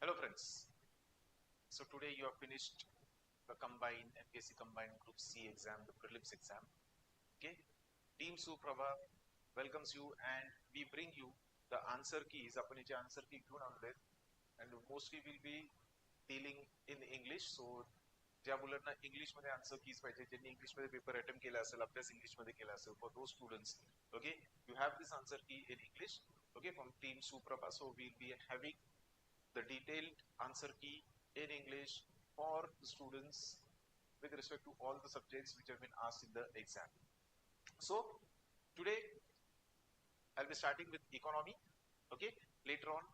Hello friends, so today you have finished the combined MPSC combined group C exam, the prelims exam. Okay, team SuPrabha welcomes you and we bring you the answer keys. आपण याचे answer key घेऊन आणले and mostly we'll be dealing in English. So ज्या मुलांना English मध्ये answer keys पाहिजे, ज्यांनी English मध्ये पेपर अटेम्प्ट केला असेल, अभ्यास इंग्लिश मध्ये केला असेल, for those students okay you have this answer key in English okay from team SuPrabha. So we'll be having the detailed answer key in English for the students with respect to all the subjects which have been asked in the exam. So today I'll be starting with economy. Okay, later on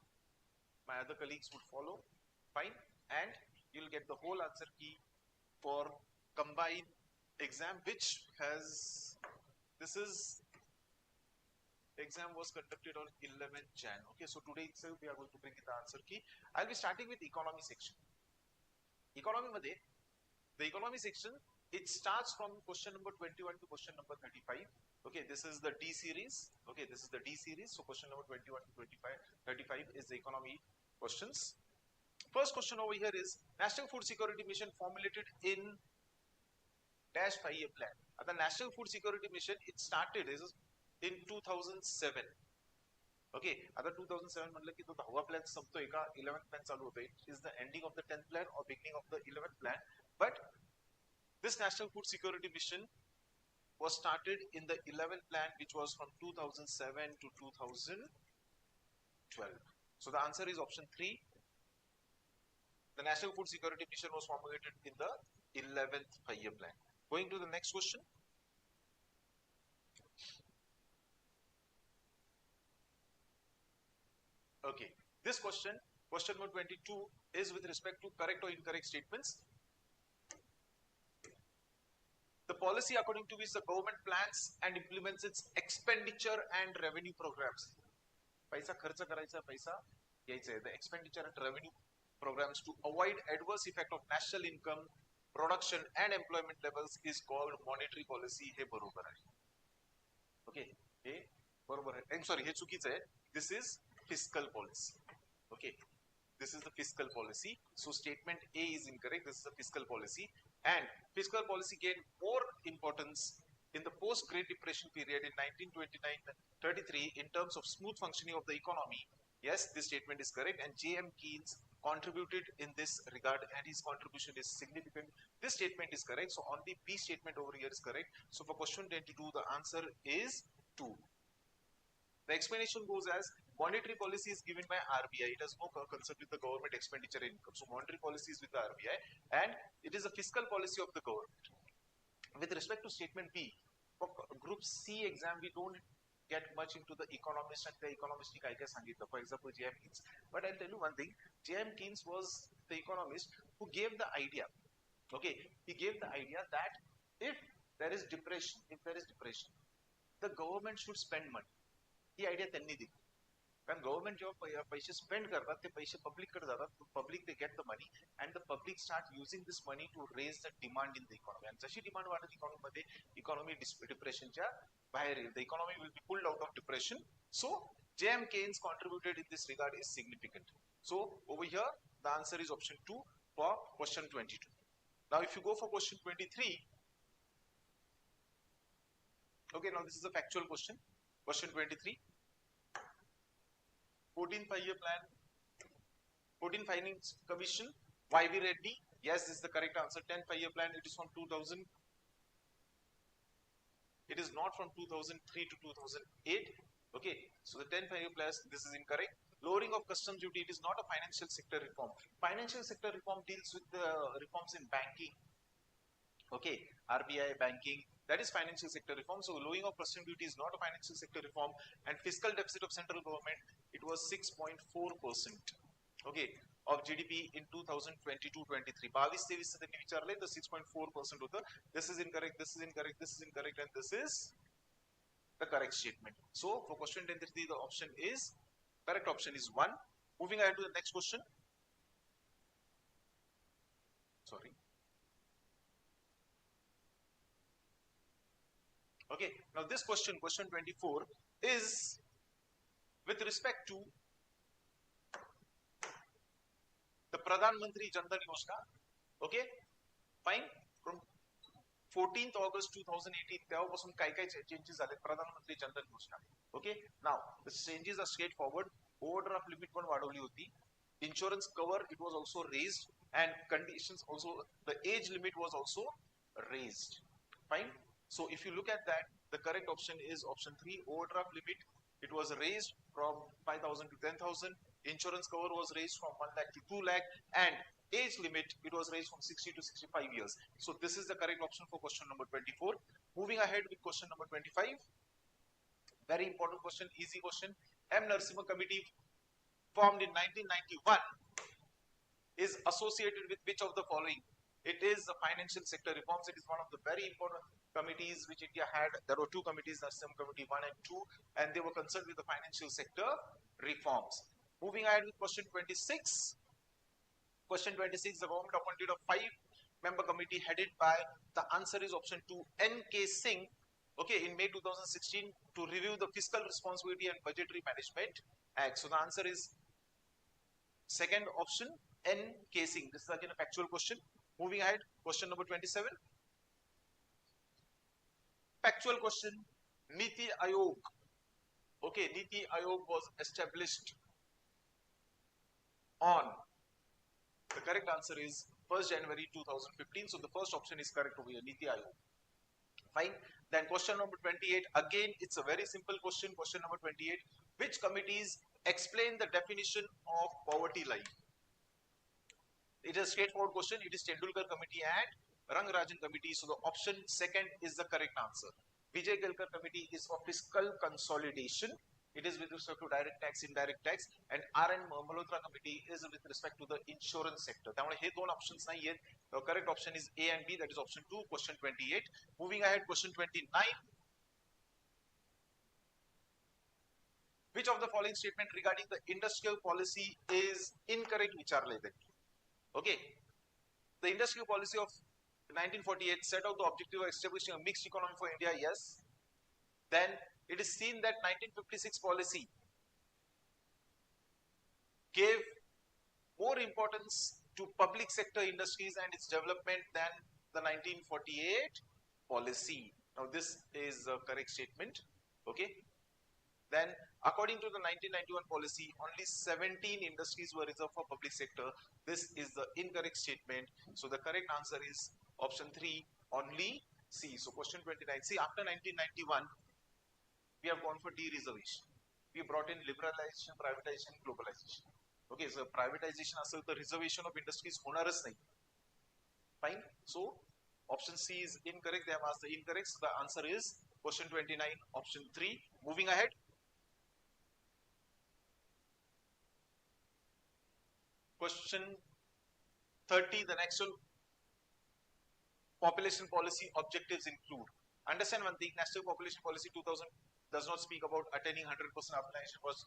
my other colleagues would follow. Fine, and you'll get the whole answer key for combined exam, which has exam was conducted on 11th Jan. Okay, so today itself we are going to bring in the answer key. I'll be starting with economy section. Economy madhe, the economy section, it starts from question number 21 to question number 35. Okay, this is the D series. Okay, this is the D series. So question number 21 to 35 is the economy questions. First question over here is National Food Security Mission formulated in dash 5-year plan. The National Food Security Mission, it started in 2007. Okay, आता 2007 म्हटलं की तो 10वा plan संपतोय का 11th plan चालू होतोय. Is the ending of the 10th plan or beginning of the 11th plan? But this National Food Security Mission was started in the 11th plan, which was from 2007 to 2012. So the answer is option 3. The National Food Security Mission was formulated in the 11th 5-year plan. Going to the next question. Okay, this question number 22, is with respect to correct or incorrect statements. The policy according to which the government plans and implements its expenditure and revenue programs. पैसा खर्च करायचा, पैसा घ्यायचा. The expenditure and revenue programs to avoid adverse effect of national income, production and employment levels is called monetary policy. हे बरोबर आहे. Okay, हे बरोबर आहे. I'm sorry, हे चुकीचं आहे. This is fiscal policy. Okay, this is the fiscal policy. So statement A is incorrect. This is the fiscal policy, and fiscal policy gained more importance in the post-Great Depression period in 1929-33 in terms of smooth functioning of the economy. Yes, this statement is correct, and J.M. Keynes contributed in this regard, and his contribution is significant. This statement is correct, so only B statement over here is correct. So for question 22, the answer is 2. The explanation goes as monetary policy is given by RBI. It has no concern with the government expenditure and income. So monetary policy is with the RBI, and it is a fiscal policy of the government. With respect to statement B, for group C exam, we don't get much into the economist and the economist काय काय सांगितलं. For example, J.M. Keynes. But I'll tell you one thing. J.M. Keynes was the economist who gave the idea. Okay, he gave the idea that if there is depression, the government should spend money. He idea त्यांनी दिली. कारण government जेव्हा पैसे spend करतात ते पैसे public कडे जातात. Public they get the money and the public start using this money to raise the demand in the economy. आणि जशी डिमांड वाढत इकॉनॉमी मध्ये इकॉनॉमी डिप्रेशनच्या बाहेर येईल. The economy will be pulled out of depression. So J.M. Keynes contributed in this regard is significant. So over here the answer is option 2 for question 22. Now if you go for question 23, okay, now this is a factual question. Question 23. 14th 5-year plan, 14th Finance Commission, Y.V. Reddy. Yes, this is the correct answer. 10th 5-year plan, it is from 2000. It is not from 2003 to 2008. Okay, so the 10th 5-year plan, this is incorrect. Lowering of customs duty, it is not a financial sector reform. Financial sector reform deals with the reforms in banking. Okay, RBI, banking, that is financial sector reform. So lowering of customs duty is not a financial sector reform. And fiscal deficit of central government, it was 6.4%. Okay, of GDP in 2022-23. 22-23 त्यांनी विचारले तर 6.4% होतं. This is incorrect, this is incorrect, this is incorrect, and this is the correct statement. So for question 23, the option is correct option is 1. Moving ahead to the next question. Sorry. Okay, now this question 24, is with respect to Pradhan Mantri Jan Dhan Yojana. Okay, fine. From 14th August 2018 तेव्हापासून काय काय changes झाले प्रधानमंत्री जन धन योजना. Okay, now the changes are straightforward. Overdraft limit पण वाढवली होती. Insurance cover it was also raised and conditions also, the age limit was also raised. Fine. So if you look at that, the correct option is option 3. Overdraft limit it was raised from 5,000 to 10,000. Insurance cover was raised from 1 lakh to 2 lakh, and age limit it was raised from 60 to 65 years. So this is the correct option for question number 24. Moving ahead with question number 25. Very important question, easy question. M. Narasimha Committee, formed in 1991, is associated with which of the following? It is the financial sector reforms. It is one of the very important committees which India had. There were two committees, Narasimha Committee 1 and 2, and they were concerned with the financial sector reforms. Moving ahead with question 26. Question 26, the government appointed a 5-member committee headed by, the answer is option 2, N.K. Singh, okay, in May 2016 to review the Fiscal Responsibility and Budgetary Management Act. So the answer is second option, N.K. Singh. This is again a factual question. Moving ahead, question number 27. Factual question, Niti Aayog. Okay, Niti Aayog was established on, the correct answer is 1st January 2015. So the first option is correct over here, Niti Aayog. Fine. Then question number 28. Again, it's a very simple question. Question number 28. Which committees explain the definition of poverty line? It is a straightforward question. It is Tendulkar Committee and Rangarajan Committee. So the option second is the correct answer. Vijay Kelkar Committee is for fiscal consolidation. It is with respect to direct tax, indirect tax, and R.N. Malhotra Committee is with respect to the insurance sector. त्यामुळे हे दोन options नाही आहेत. The correct option is A and B. That is option 2. Question 28. Moving ahead, question 29. Which of the following statement regarding the industrial policy is incorrect? विचारले ते. Okay. The industrial policy of 1948 set out the objective of establishing a mixed economy for India. Yes. Then it is seen that 1956 policy gave more importance to public sector industries and its development than the 1948 policy. Now this is a correct statement. Okay. Then according to the 1991 policy, only 17 industries were reserved for public sector. This is the incorrect statement. So the correct answer is option 3, only C. So question 29. See, after 1991, we have gone for de-reservation. We brought in liberalization, privatization, globalization. Okay, so privatization असेल तर reservation of industries होणारच नाही. Fine. So option C is incorrect. They have asked the incorrect. So the answer is question 29, option 3. Moving ahead. Question 30. The national population policy objectives include. Understand one thing, National Population Policy 2000 does not speak about attaining 100% urbanization was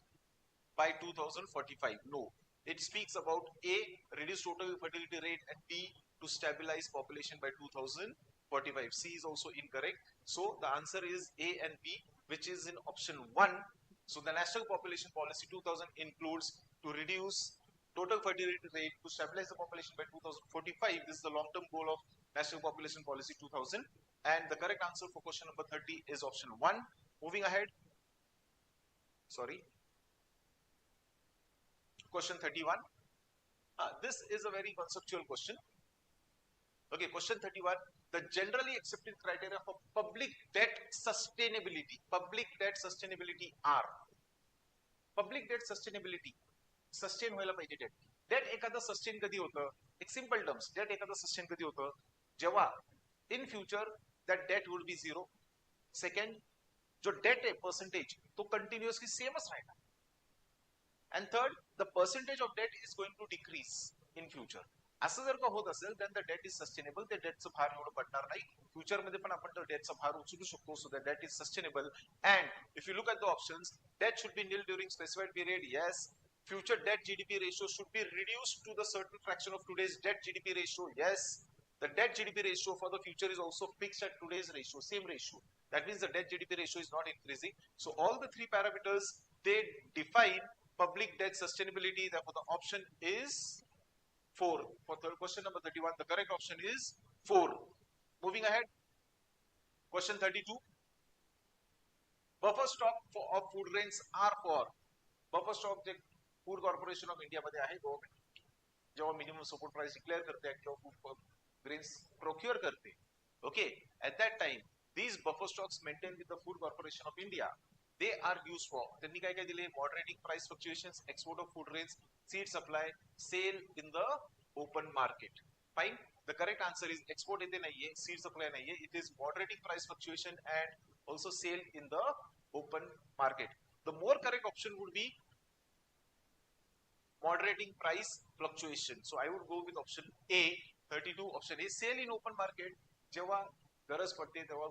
by 2045. No. It speaks about A, reduce total fertility rate, and B, to stabilize population by 2045. C is also incorrect. So the answer is A and B, which is in option 1. So the National Population Policy 2000 includes to reduce total fertility rate to stabilize the population by 2045. This is the long-term goal of National Population Policy 2000. And the correct answer for question number 30 is option 1. Moving ahead. Sorry. Question 31. This is a very conceptual question. Okay, question 31. The generally accepted criteria for public debt sustainability. Public debt sustainability are. Public debt sustainability. Sustain व्हायला पाहिजे debt. Debt एखादा sustain कधी होतं? एक simple terms. Debt एखादा sustain कधी होतं? जेव्हा in future that debt would be 0. Second, जो debt आहे percentage तो continuously same च राहिला. And third, the percentage of debt is going to decrease in future. असं जर का होत असेल then the debt is sustainable. त्या debt चं भार एवढं पडणार नाही. Future मध्ये पण आपण त्या debt चा भार उचलू शकतो. So the debt is sustainable. And if you look at the options, debt should be nil during specified period. Yes. Future debt GDP ratio should be reduced to the certain fraction of today's debt GDP ratio. Yes. The debt GDP ratio for the future is also fixed at today's ratio, same ratio. That means the debt GDP ratio is not increasing. So all the three parameters, they define public debt sustainability. Therefore, the option is 4. For question number 31, the correct option is 4. Moving ahead, question 32. Buffer stock of food grains are for buffer stock J food corporation of India मध्ये आहे government जेव्हा minimum support price declare करते किंवा food grains procure करते, okay, at that time these buffer stocks maintained with the food corporation of India, they are used for, त्यांनी काय काय दिले, moderating price fluctuations, export of food grains, seed supply, sale in the open market. Fine. The correct answer is export येते नाहीये, seed supply नाहीये, it is moderating price fluctuation and also sale in the open market. The more correct option would be moderating price fluctuation. So I would go with option A, 32. Option A, sale in open market. जेव्हा गरज पडते तेव्हा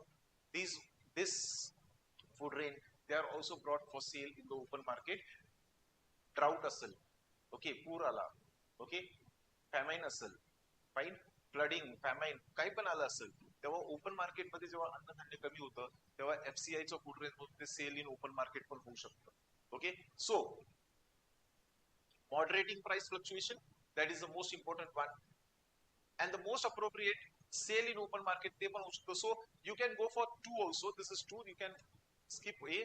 this food grain they are also brought for sale in the open market. Drought असेल, okay, पूर आला, okay, famine असेल, fine, flooding, famine काही पण आलं असेल तेव्हा ओपन मार्केट मध्ये जेव्हा अन्नधान्य कमी होतं तेव्हा FCI चं फूड ग्रेन ते सेल इन ओपन मार्केट पण होऊ शकतं. Okay, so moderating price fluctuation, that is the most important one, and the most appropriate sale in open market te pan hovu shakto. So you can go for 2 also. This is 2, you can skip A.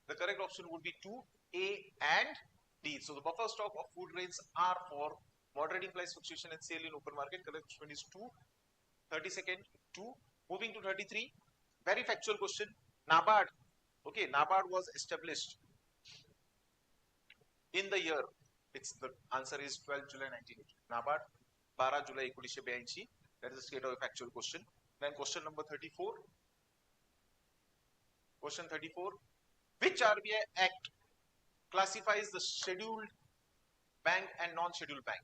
The correct option would be 2, A and D. So the buffer stock of food grains are for moderating price fluctuation and sale in open market. Correct option is 2. 32nd 2. Moving to 33, very factual question. NABARD, okay, NABARD was established in the year, it's the answer is 12 July 1980. NABARD 12 July 1982. That is a state of a factual question. Then question number 34. Question 34. Which RBI Act classifies the scheduled bank and non-scheduled bank?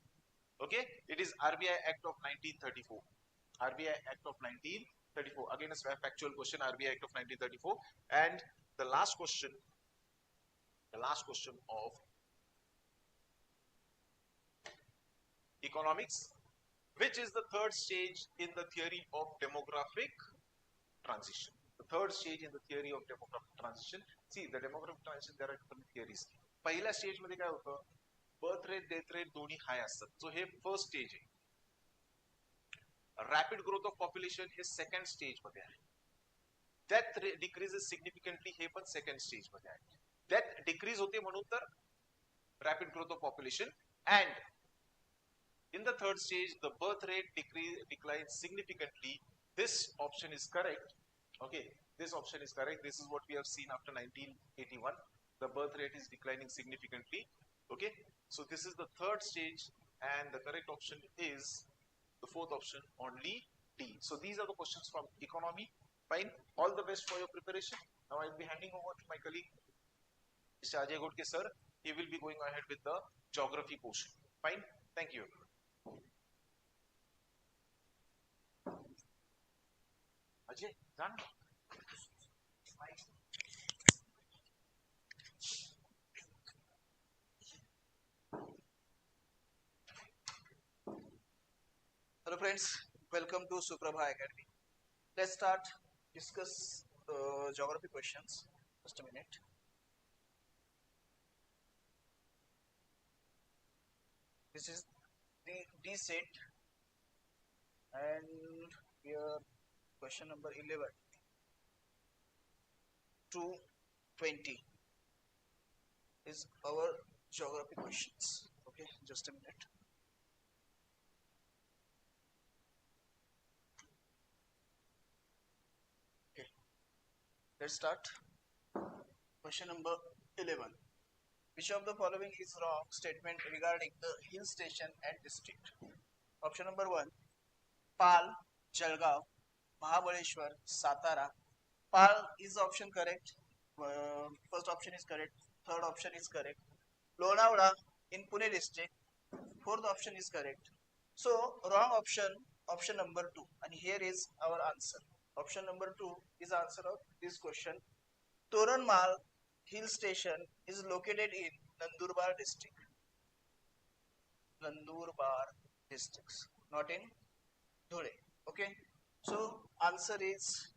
Okay, it is RBI Act of 1934. RBI Act of 1934. Again, a factual question. RBI Act of 1934. And the last question of economics. Which is the third stage in the theory of demographic transition? The third stage in the theory of demographic transition. See, the demographic transition, there are different theories. पहिल्या stage मध्ये काय होतं, birth rate death rate दोन्ही high असतात. So हे first stage आहे. Rapid growth of population हे second stage मध्ये आहे. डेथ डिक्रीजेस सिग्निफिकंटली हे पण सेकंड स्टेज मध्ये आहे. डेथ डिक्रीज होते म्हणून तर rapid growth of population, and in the third stage the birth rate declines significantly. This option is correct. Okay, this option is correct. This is what we have seen after 1981. The birth rate is declining significantly. Okay, so this is the third stage and the correct option is the fourth option, only D. So these are the questions from economy. Fine, all the best for your preparation. Now I will be handing over to my colleague Mr. Ajay Godke sir. He will be going ahead with the geography portion. Fine, thank you. Ajay, done. Hello friends, welcome to SuPrabha Academy. Let's start discuss geography questions. Just a minute. This is the D set, and here question number 11 to 20 is our geography questions. Okay, just a minute. Okay, let's start. Question number 11. Which of the following is wrong statement regarding the hill station and district? Option number 1, Pal, Jalgaon, Mahabaleshwar, Satara. Pal is option correct. First option is correct. Third option is correct. Lonavala in Pune district. Fourth option is correct. So wrong option number 2. And here is our answer. Option number 2 is answer of this question. Toranmal hill station is located in Nandurbar district. Nandurbar districts, not in Dhule. Okay, so answer is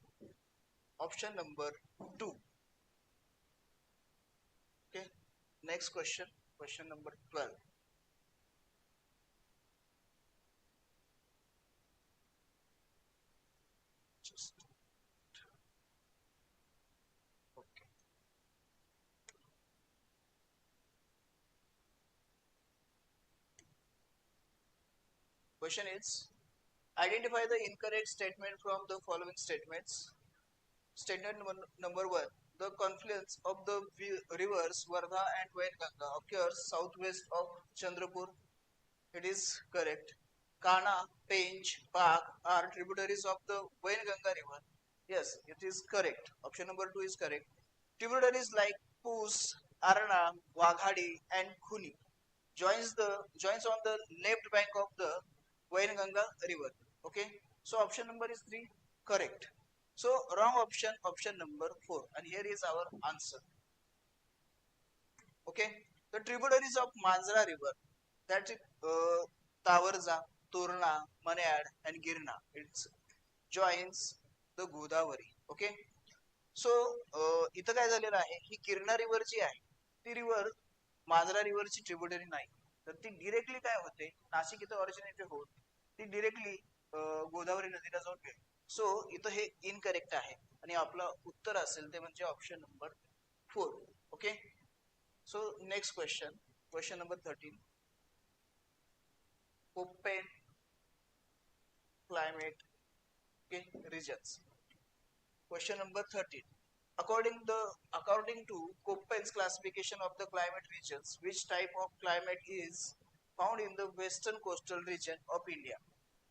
option number 2. Okay, next question, question number 12. Question is, identify the incorrect statement from the following statements. Statement number 1. The confluence of the rivers Wardha and Wainganga occurs southwest of Chandrapur. It is correct. Kana, Pench, Bagh are tributaries of the Wainganga river. Yes, it is correct. Option number 2 is correct. Tributaries like Pus, Arna, Waghadi and Khuni joins on the left bank of the Wainganga river. Okay, so option number is 3 correct. So wrong option, option number 4, and here is our answer. Okay, the tributaries of Manjra river, that is Tavarza, Turna, Manyad and Girna, it joins the Godavari. Okay, so इथं काय झालेलं आहे, ही Girna river जी आहे ती river मांजरा रिव्हरची tributary नाही, तर ती directly काय होते, नाशिक इथं ऑरिजिनेट होऊन ती डिरेक्टली गोदावरी नदीला जाऊन मिळते. सो इथं हे इनकरेक्ट आहे आणि आपलं उत्तर असेल ते म्हणजे option number 4. Okay, so next question, question number 13. Open climate regions. Question number 13. According to Köppen's classification of the climate regions, which type of climate is found in the western coastal region of India?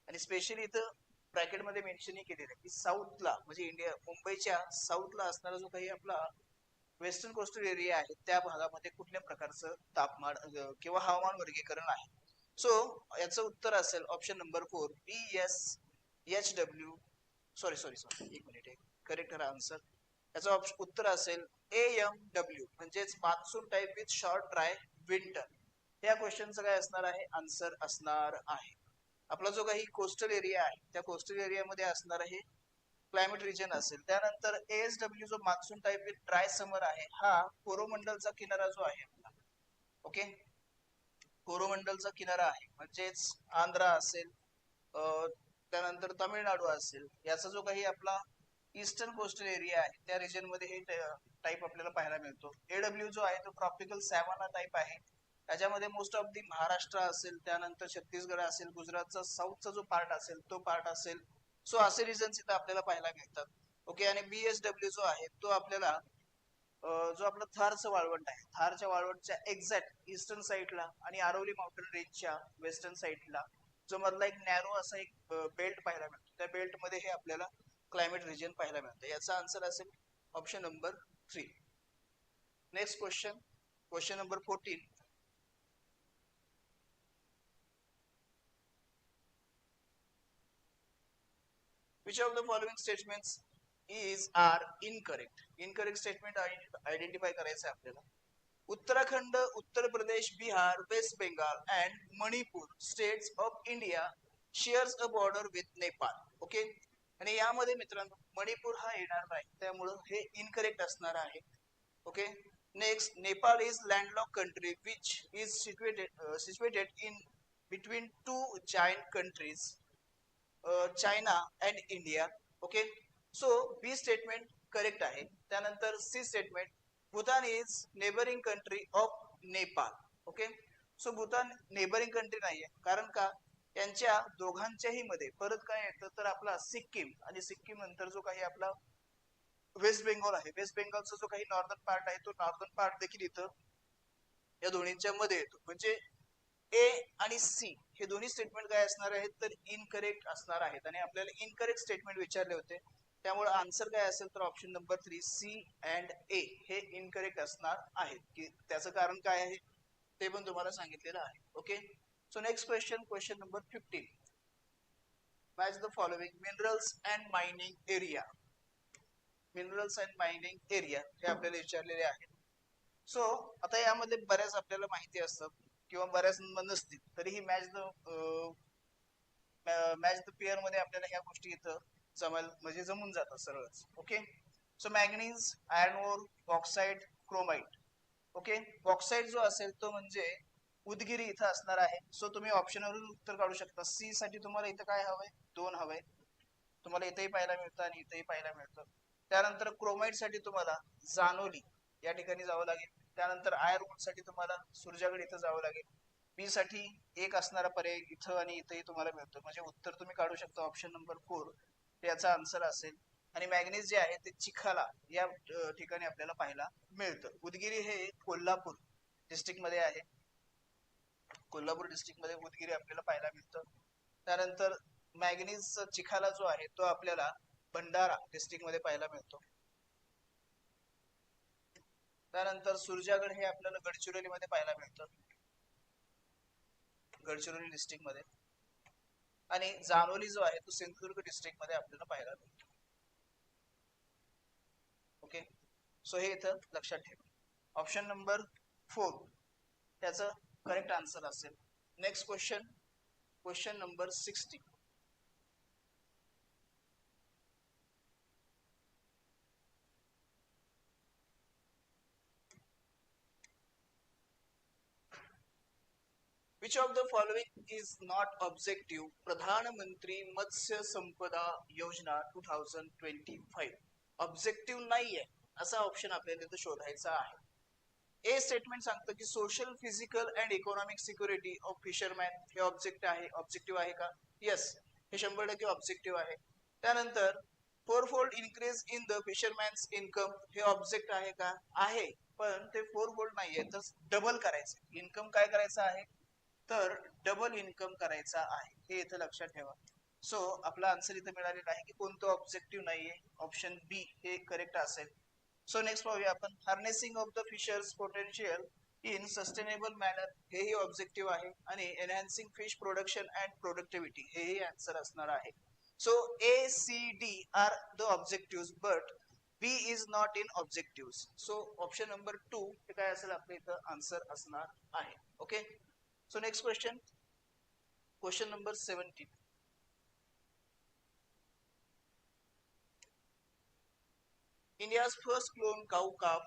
आणि specially इथं bracket मध्ये mention केलेलं आहे की साऊथला म्हणजे India मुंबईच्या साऊथला असणारा जो काही आपला वेस्टर्न कोस्टल एरिया आहे त्या भागामध्ये कुठल्या प्रकारचं तापमान किंवा हवामान वर्गीकरण आहे. सो याचं उत्तर असेल ऑप्शन नंबर 4 PSHW सॉरी एक मिनिट, करेक्ट करा आन्सर. याचं उत्तर असेल AMW म्हणजेच monsoon type with short dry winter. या क्वेश्चनचं काय असणार आहे, आन्सर असणार आहे आपला जो काही कोस्टल एरिया आहे त्या कोस्टल एरियामध्ये असणार आहे क्लायमेट रिजन असेल. त्यानंतर ASW जो monsoon type with dry summer आहे हा कोरोमंडलचा किनारा जो आहे आपला, ओके, कोरोमंडलचा किनारा आहे म्हणजेच आंध्रा असेल, त्यानंतर तामिळनाडू असेल, याचा जो काही आपला ईस्टर्न कोस्टल एरिया आहे त्या रिजन मध्ये हे टाइप आपल्याला पाहायला मिळतो. AW जो आहे तो ट्रॉपिकल सॅव्हाना टाइप आहे, त्याच्यामध्ये मोस्ट ऑफ दी महाराष्ट्र असेल, त्यानंतर छत्तीसगड असेल, गुजरातचा साऊथचा जो पार्ट असेल तो पार्ट असेल. सो असे रिजन्स इथं आपल्याला पाहायला मिळतात. ओके, आणि BSW जो आहे तो आपल्याला जो आपला थारचं वाळवंट आहे, थारच्या वाळवंटच्या एक्झॅक्ट ईस्टर्न साईडला आणि आरवली माउंटेन रेंजच्या वेस्टर्न साईडला जो मधला एक नॅरो असा एक बेल्ट पाहायला मिळतो, त्या बेल्ट मध्ये हे आपल्याला क्लायमेट रिजन पाहायला मिळतं. याचा आन्सर असेल option number 3. Next question, question number 14. Which of the following statements are incorrect? Incorrect statement identify करायचं आहे आपल्याला. Uttarakhand, Uttar Pradesh, Bihar, West Bengal and Manipur states of India shares a border with Nepal. Okay, आणि यामध्ये मित्रांनो मणिपूर हा येणार नाही, त्यामुळे हे इनकरेक्ट असणार आहे. Okay, next, Nepal is landlock country which is situated in between two giant countries China and India. Okay, so B statement correct आहे. त्यानंतर C statement, Bhutan is neighbouring country of Nepal. Okay, so Bhutan neighbouring country नाहीये, कारण का यांच्या दोघांच्याही मध्ये परत काय येतं तर आपला सिक्कीम, आणि सिक्कीम नंतर जो काही आपला वेस्ट बेंगॉल आहे, वेस्ट बेंगॉलचा जो काही नॉर्दर्न पार्ट आहे तो नॉर्दर्न पार्ट देखील इथं या दोन्हींच्या मध्ये येतो. म्हणजे ए आणि सी हे दोन्ही स्टेटमेंट काय असणार आहेत तर इनकरेक्ट असणार आहेत, आणि आपल्याला इनकरेक्ट स्टेटमेंट विचारले होते, त्यामुळे आन्सर काय असेल तर option number 3 C and A हे इनकरेक्ट असणार आहेत. की त्याचं कारण काय आहे ते पण तुम्हाला सांगितलेलं आहे. Okay, so next question, question number 15. Match the following minerals and mining area. Minerals and mining area हे आपल्याला विचारलेले आहे. सो आता यामध्ये बऱ्याच आपल्याला माहिती असतात किंवा बऱ्याच नसतील, तरीही मॅच द पेअर मध्ये आपल्याला ह्या गोष्टी इथं म्हणजे जमून जातात सरळच. ओके, सो मॅग्नीज, आयर्न ओर, बॉक्साइट, क्रोमाइट. ओके, बॉक्साइट जो असेल तो म्हणजे उदगिरी इथं असणार आहे. सो तुम्ही ऑप्शनवरून उत्तर काढू शकता. सी साठी तुम्हाला इथं काय हवंय, 2 हवंय, तुम्हाला इथेही पाहायला मिळतं आणि इथेही पाहायला मिळतं. त्यानंतर क्रोमाइट साठी तुम्हाला जानोली या ठिकाणी जावं लागेल. त्यानंतर आयर्न ओर साठी तुम्हाला सुरजागड इथं जावं लागेल. बी साठी एक असणारा पर्याय इथं आणि इथंही तुम्हाला मिळतो, म्हणजे उत्तर तुम्ही काढू शकता ऑप्शन नंबर 4 याचा आन्सर असेल. आणि मॅग्नीज जे आहे ते चिखाला या ठिकाणी आपल्याला पाहायला मिळतं. उदगीर हे कोल्हापूर डिस्ट्रिक्ट मध्ये आहे. कोल्हापूर डिस्ट्रिक्ट मध्ये उदगीर आपल्याला पाहायला मिळतं. त्यानंतर मॅग्नीज चिखाला जो आहे तो आपल्याला भंडारा डिस्ट्रिक्ट मध्ये पाहायला मिळतो. त्यानंतर सुरजागड हे आपल्याला गडचिरोली मध्ये पाहायला मिळतं, गडचिरोली डिस्ट्रिक्ट मध्ये. आणि जानोली जो आहे तो सिंधुदुर्ग डिस्ट्रिक्ट मध्ये आपल्याला पाहायला मिळतो. ओके, सो हे इथं लक्षात ठेवा. ऑप्शन नंबर 4 त्याचं करेक्ट आन्सर असेल. Next question, question number 60. Which of the following is not objective प्रधान मंत्री मत्स्य संपदा योजना 2025? ऑब्जेक्टिव्ह नाहीये असा ऑप्शन आपल्याला इथं शोधायचा आहे. ए स्टेटमेंट सांगतं की social, physical and economic security of fisherman हे ऑब्जेक्टिव्ह आहे का? येस, हे 100% ऑब्जेक्टिव्ह आहे. त्यानंतर fourfold increase in the fishermen's income हे ऑब्जेक्ट आहे का? आहे, पण ते फोरफोल्ड नाहीये, तर डबल करायचं. इन्कम काय करायचं आहे? तर डबल इन्कम करायचा आहे, हे इथं लक्षात ठेवा. सो आपला आन्सर इथं मिळालेला आहे की कोणतं ऑब्जेक्टिव्ह नाहीये, ऑप्शन बी हे करेक्ट असेल. सो नेक्स्ट पाहूया आपण. Harnessing of the fishers potential in sustainable manner हेही ऑब्जेक्टिव्ह आहे. आणि enhancing fish production and productivity हेही आन्सर असणार आहे. So A C D are the objective but B is not in objective. So option number 2 हे काय असेल आपल्या इथं आन्सर असणार आहे. Okay, so next question, question number 17. India's first clone cow calf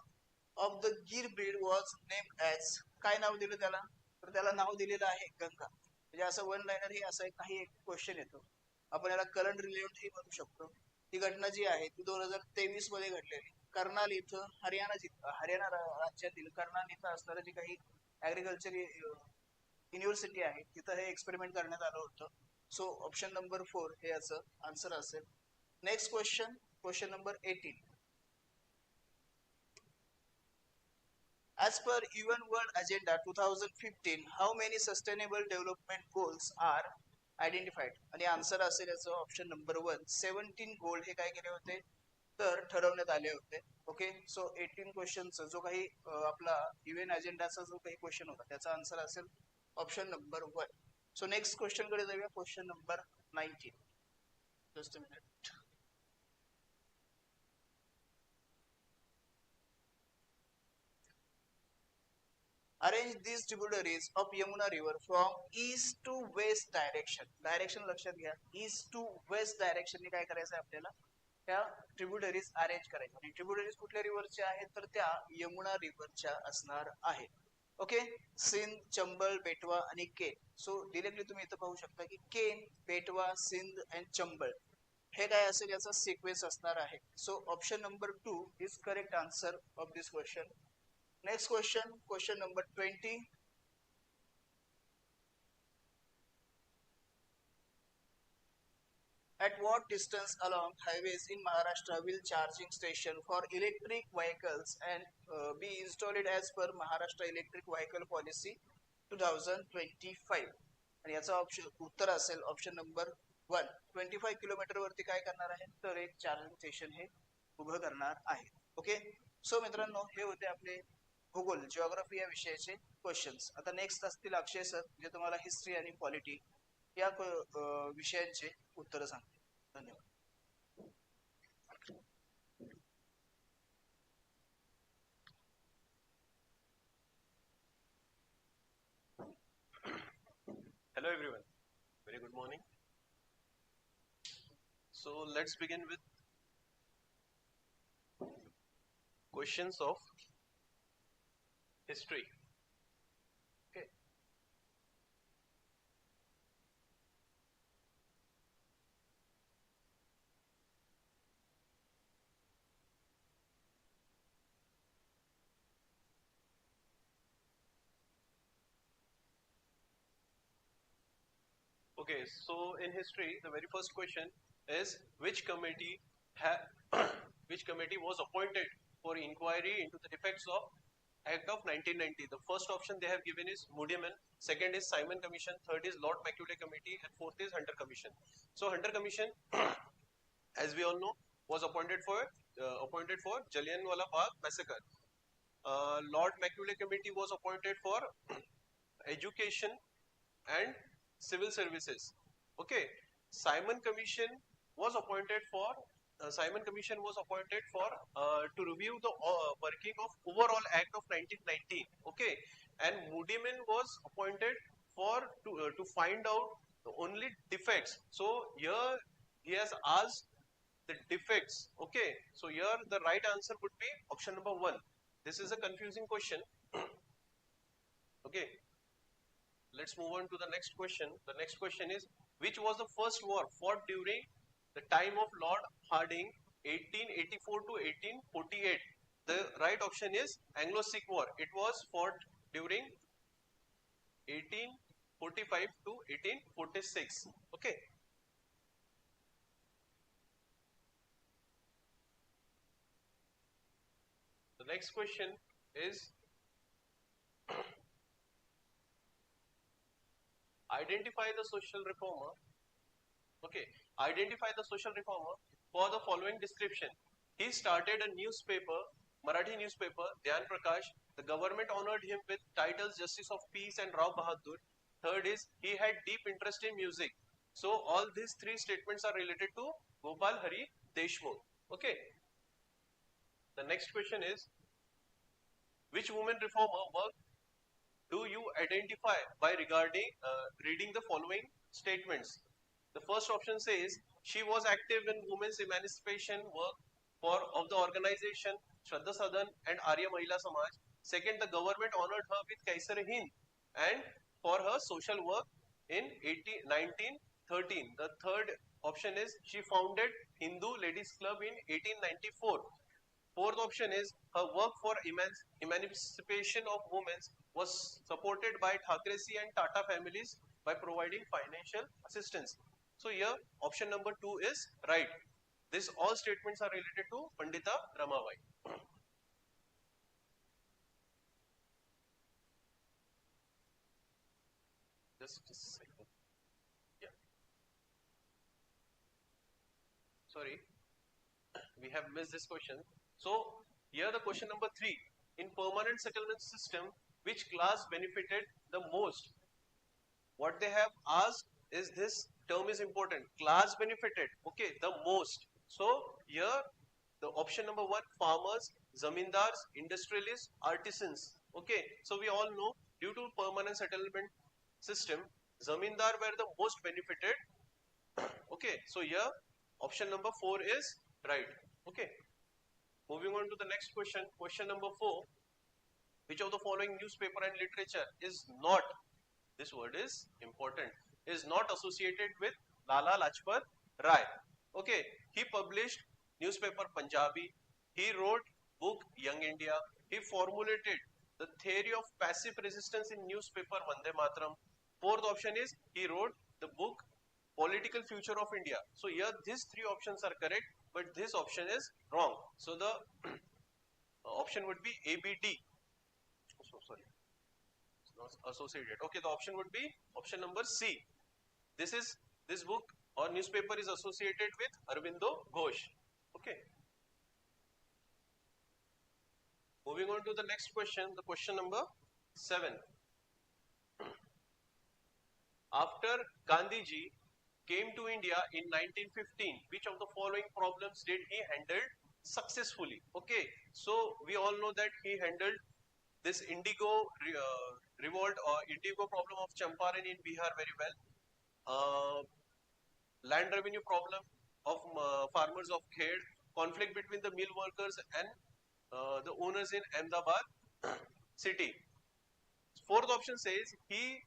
of the Gir breed was named as, काय नाव दिलं त्याला? तर त्याला नाव दिलेलं आहे गंगा. म्हणजे असं वन लाइनर हे असं काही एक क्वेश्चन येतो, आपण याला करंट रिलेव्हंट हे म्हणू शकतो. ती घटना जी आहे ती 2023 मध्ये घडलेली. कर्नाल इथं हरियाणा राज्यातील कर्नाल इथं असणारं जे काही ऍग्रिकल्चर युनिव्हर्सिटी आहे तिथं हे एक्सपेरिमेंट करण्यात आलं होतं. सो ऑप्शन नंबर 4 हे याचं आन्सर असेल. Next question, question number 18. As per UN World Agenda 2015, how many sustainable development goals are identified? आणि आन्सर असेल याचं ऑप्शन नंबर 1, 17 गोल हे काय केले होते तर ठरवण्यात आले होते. ओके, सो 18 क्वेश्चनचा जो काही आपला UN अजेंडाचा जो काही क्वेश्चन होता त्याचा आन्सर असेल ऑप्शन नंबर 1. सो नेक्स्ट क्वेश्चन कडे जाऊया, question number 19. Just a minute. Arrange these tributaries of Yamuna river from east to west direction. Direction लक्षात घ्या, ईस्ट टू वेस्ट डायरेक्शन काय करायचं आपल्याला, त्या ट्रिब्युटरीज अरेंज करायच्या. आणि ट्रिब्युटरीज कुठल्या रिव्हरच्या आहेत तर त्या यमुना रिव्हरच्या असणार आहेत. ओके, सिंध, चंबल, बेटवा आणि केन. सो डिरेक्टली तुम्ही इथं पाहू शकता की केन, बेटवा, सिंध अँड चंबल हे काय असेल याचा सिक्वेन्स असणार आहे. So option number 2 is correct answer of this question. Next question, question number 20. At what distance along highways in Maharashtra will charging station for electric vehicles and be installed as per Maharashtra Electric Vehicle Policy 2025? आणि याचा option उत्तर असेल option number 1, 25 kilometre वरती काय करणार आहे तर एक charging station हे उभं करणार आहे. ओके, सो मित्रांनो हे होते आपले भूगोल, जिओग्राफी या विषयाचे क्वेश्चन्स. आता नेक्स्ट असतील अक्षय सर जे तुम्हाला हिस्ट्री आणि पॉलिटी या विषयांचे उत्तर सांगतील. धन्यवाद. Hello everyone, very good morning. So let's begin with questions of history. Okay. Okay, so in history, the very first question is which committee which committee was appointed for inquiry into the defects of Act of 1990. The first option they have given is Moodyman, second is Simon Commission, third is Lord Macaulay Committee, and fourth is Hunter Commission. So Hunter Commission, as we all know, was appointed for Jallianwala Bagh massacre. Lord Macaulay Committee was appointed for education and civil services. Okay, Simon Commission was appointed for to review the working of overall Act of 1919. Okay, and Moodyman was appointed for to find out the only defects. So here he has asked the defects. Okay, so here the right answer would be option number 1. This is a confusing question. Okay, let's move on to the next question. The next question is, which was the first war fought during the time of Lord Hardinge, 1884 to 1848? The right option is Anglo-Sikh War. It was fought during 1845 to 1846. Okay. The next question is, identify the social reformer. Okay, identify the social reformer for the following description. He started a newspaper, Marathi newspaper, Dhyan Prakash. The government honored him with titles Justice of Peace and Rao Bahadur. Third is, he had deep interest in music. So all these three statements are related to Gopal Hari Deshmukh. Okay. The next question is, which woman reformer work do you identify by reading the following statements? The first option says she was active in women's emancipation work of the organization Shraddha Sadan and Arya Mahila Samaj. Second, the government honored her with Kaisar Hind and for her social work in 1913. The third option is she founded Hindu Ladies Club in 1894. Fourth option is her work for emancipation of women was supported by Thakresi and Tata families by providing financial assistance. So here option number 2 is right. These all statements are related to Pandita Ramabai. Just a second. Yeah. Sorry, we have missed this question. So here the question number 3. In permanent settlement system, which class benefited the most? What they have asked is, this term is important. Class benefited. Okay, the most. So here the option number 1, farmers, zamindars, industrialists, artisans. Okay, so we all know due to permanent settlement system, zamindar were the most benefited. Okay, so here option number 4 is right. Okay. Moving on to the next question, question number 4. Which of the following newspaper and literature is not, this word is important, is not associated with Lala Lajpat Rai? Okay, he published newspaper Punjabi, he wrote book Young India, he formulated the theory of passive resistance in newspaper Vande Mataram. Fourth option is he wrote the book Political Future of India. So here these three options are correct, but this option is wrong. So the option would be ABD. So sorry, it's not associated. Okay, the option would be option number C. This book or newspaper is associated with Aurobindo Ghosh. Okay. Moving on to the next question, the question number 7. After Gandhiji came to India in 1915, which of the following problems did he handle successfully? Okay, so we all know that he handled this indigo revolt or indigo problem of Champaran in Bihar very well. Land revenue problem of farmers of Khed, conflict between the mill workers and the owners in Ahmedabad city. Fourth option says he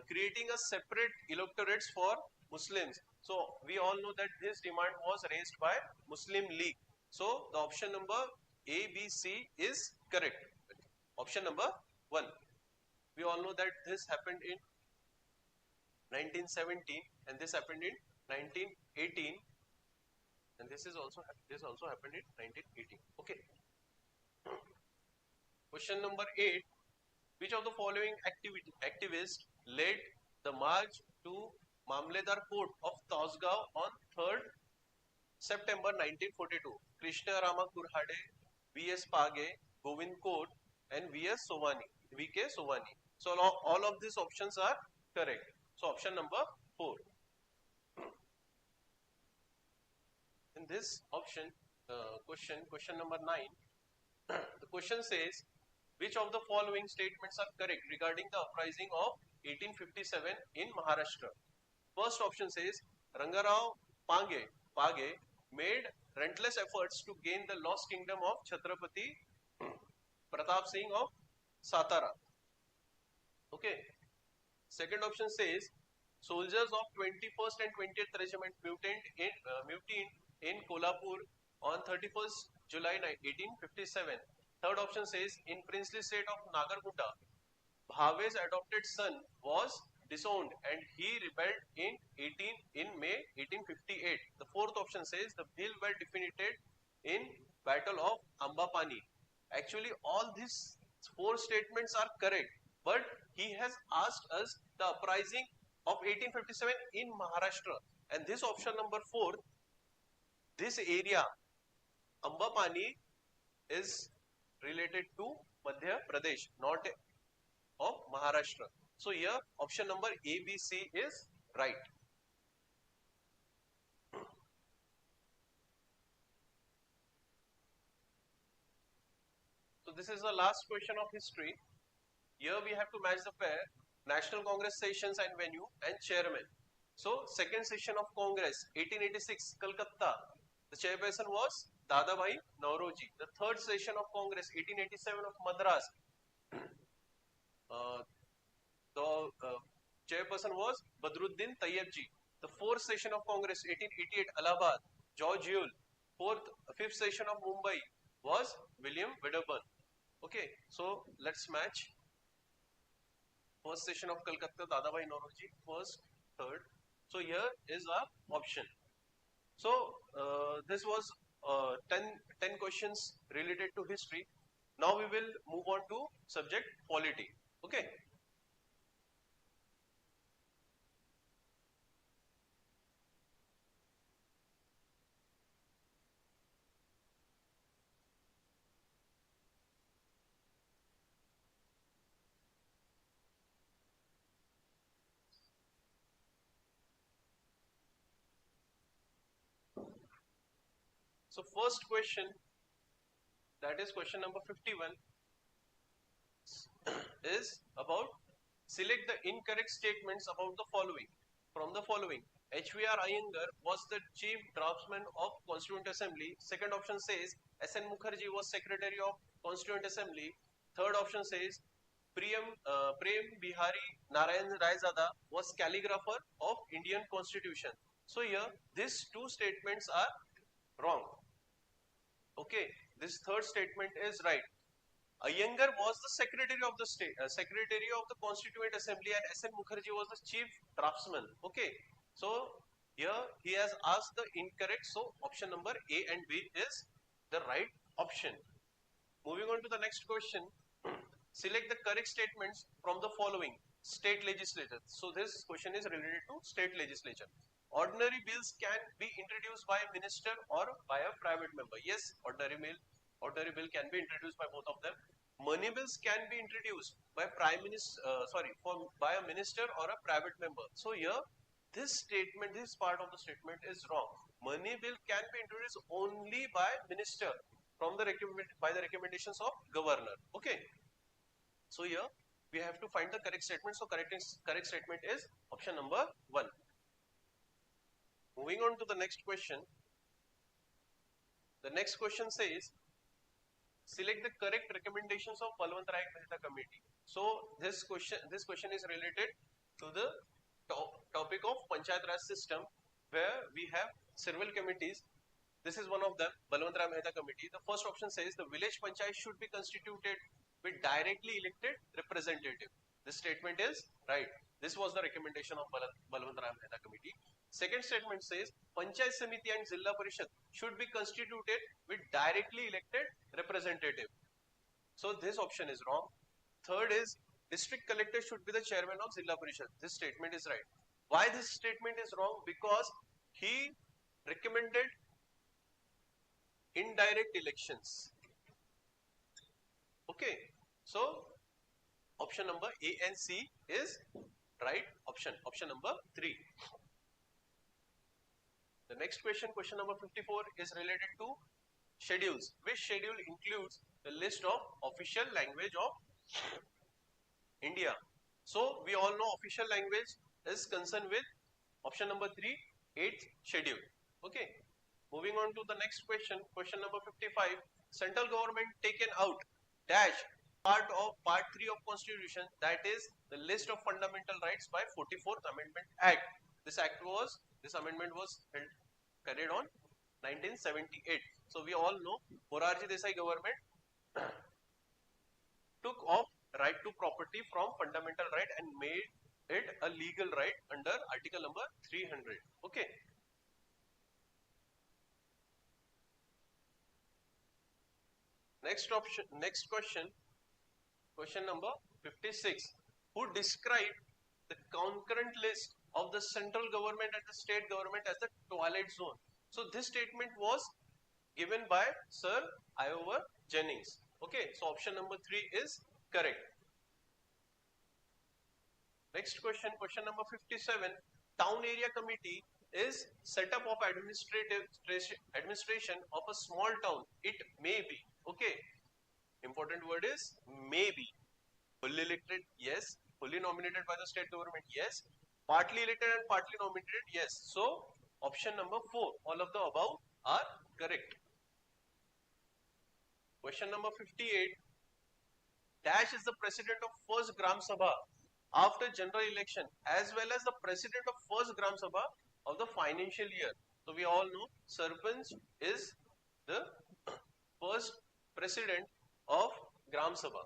creating a separate electorates for Muslims. So we all know that this demand was raised by Muslim League. So the option number A, B, C is correct. Option number 1. We all know that this happened in 1917, and this happened in 1918, and this also happened in 1918. Okay. Question number 8. Which of the following activists led the march to Mamledar Court of Tausgaon on 3rd September 1942? Krishna Rama Kurhade, V.S. Page, Govind Kot, and V.S. Sovani, V.K. Sovani. So all of these options are correct. So option number 4. In this option, question number 9, the question says, which of the following statements are correct regarding the uprising of 1857 in Maharashtra? First option says, Rangarao Page made relentless efforts to gain the lost kingdom of Chhatrapati Pratap Singh of Satara. Okay. Second option says, soldiers of 21st and 20th Regiment mutinied in Kolhapur on 31st July 1857. Third option says, in princely state of Nagarkunda, Bhave's adopted son was disowned and he rebelled in May 1858. The fourth option says, the bill were defeated in Battle of Ambapani. Actually, all these 4 statements are correct, but he has asked us the uprising of 1857 in Maharashtra, and this option number 4, this area Ambapani is related to Madhya Pradesh, not of Maharashtra. So here option number A, B, C is right. So this is the last question of history. Here we have to match the pair, National Congress sessions and venue and chairman. So second session of Congress 1886 Calcutta, the chairperson was Dadabhai Nauroji. The third session of Congress 1887 of Madras, the chairperson was Badruddin Tayyabji. The fourth session of Congress 1888 Allahabad, George Yule. Fifth session of Mumbai was William Wedderburn. Okay, so let's match. First session of Calcutta, Dadabhai Nauroji, first, third. So here is our option. So this was 10 questions related to history. Now we will move on to subject polity. Okay. So first question, that is question number 51, is about select the incorrect statements about the following. From the following, H.V.R. Iyengar was the chief draftsman of Constituent Assembly. Second option says S.N. Mukherjee was secretary of Constituent Assembly. Third option says Prem Bihari Narayan Raizada was calligrapher of Indian Constitution. So here these 2 statements are wrong. Okay, this third statement is right. Iyengar was the secretary of the secretary of the Constituent Assembly, and S.N. Mukherjee was the chief draftsman. Okay, so here he has asked the incorrect. So option number A and B is the right option. Moving on to the next question. Select the correct statements from the following state legislatures. So this question is related to state legislature. Ordinary bills can be introduced by a minister or by a private member. Yes, ordinary bill can be introduced by both of them. Money bills can be introduced by by a minister or a private member. So here, this part of the statement is wrong. Money bill can be introduced only by minister by the recommendations of governor. Okay. So here we have to find the correct statement. So correct statement is option number 1. Moving on to the next question. The next question says, select the correct recommendations of Balwant Rai Mehta Committee. So this question is related to the topic of Panchayat Raj system, where we have several committees. This is one of them, Balwant Rai Mehta Committee. The first option says the village panchayat should be constituted with directly elected representative. This statement is right. This was the recommendation of Balwantram Mehta committee. Second statement says Panchayat Samiti and Zilla Parishad should be constituted with directly elected representative. So this option is wrong. Third is district collector should be the chairman of Zilla Parishad. This statement is right. Why this statement is wrong? Because he recommended indirect elections. Okay, so option number A and C is right option. Option number 3. The next question, question number 54, is related to schedules. Which schedule includes the list of official language of India? So we all know official language is concerned with option number 3, 8th schedule. Okay. Moving on to the next question, question number 55. Central government taken out dash part of part 3 of Constitution, that is the list of fundamental rights by 44th Amendment Act. This amendment was carried on 1978. So we all know Morarji Desai government took off right to property from fundamental right and made it a legal right under article number 300. Okay. Next option, next question, question number 56. Who described the concurrent list of the central government and the state government as the twilight zone? So this statement was given by Sir Iowa Jennings. Okay, so option number 3 is correct. Next question, question number 57. Town area committee is set up of administration of a small town. It may be. Okay, important word is may be. Fully elected, yes. Fully nominated by the state government, yes. Partly elected and partly nominated, yes. So option number 4, all of the above are correct. Question number 58. Dash is the president of first Gram Sabha after general election as well as the president of first Gram Sabha of the financial year. So we all know Sarpanch is the first president of Gram Sabha.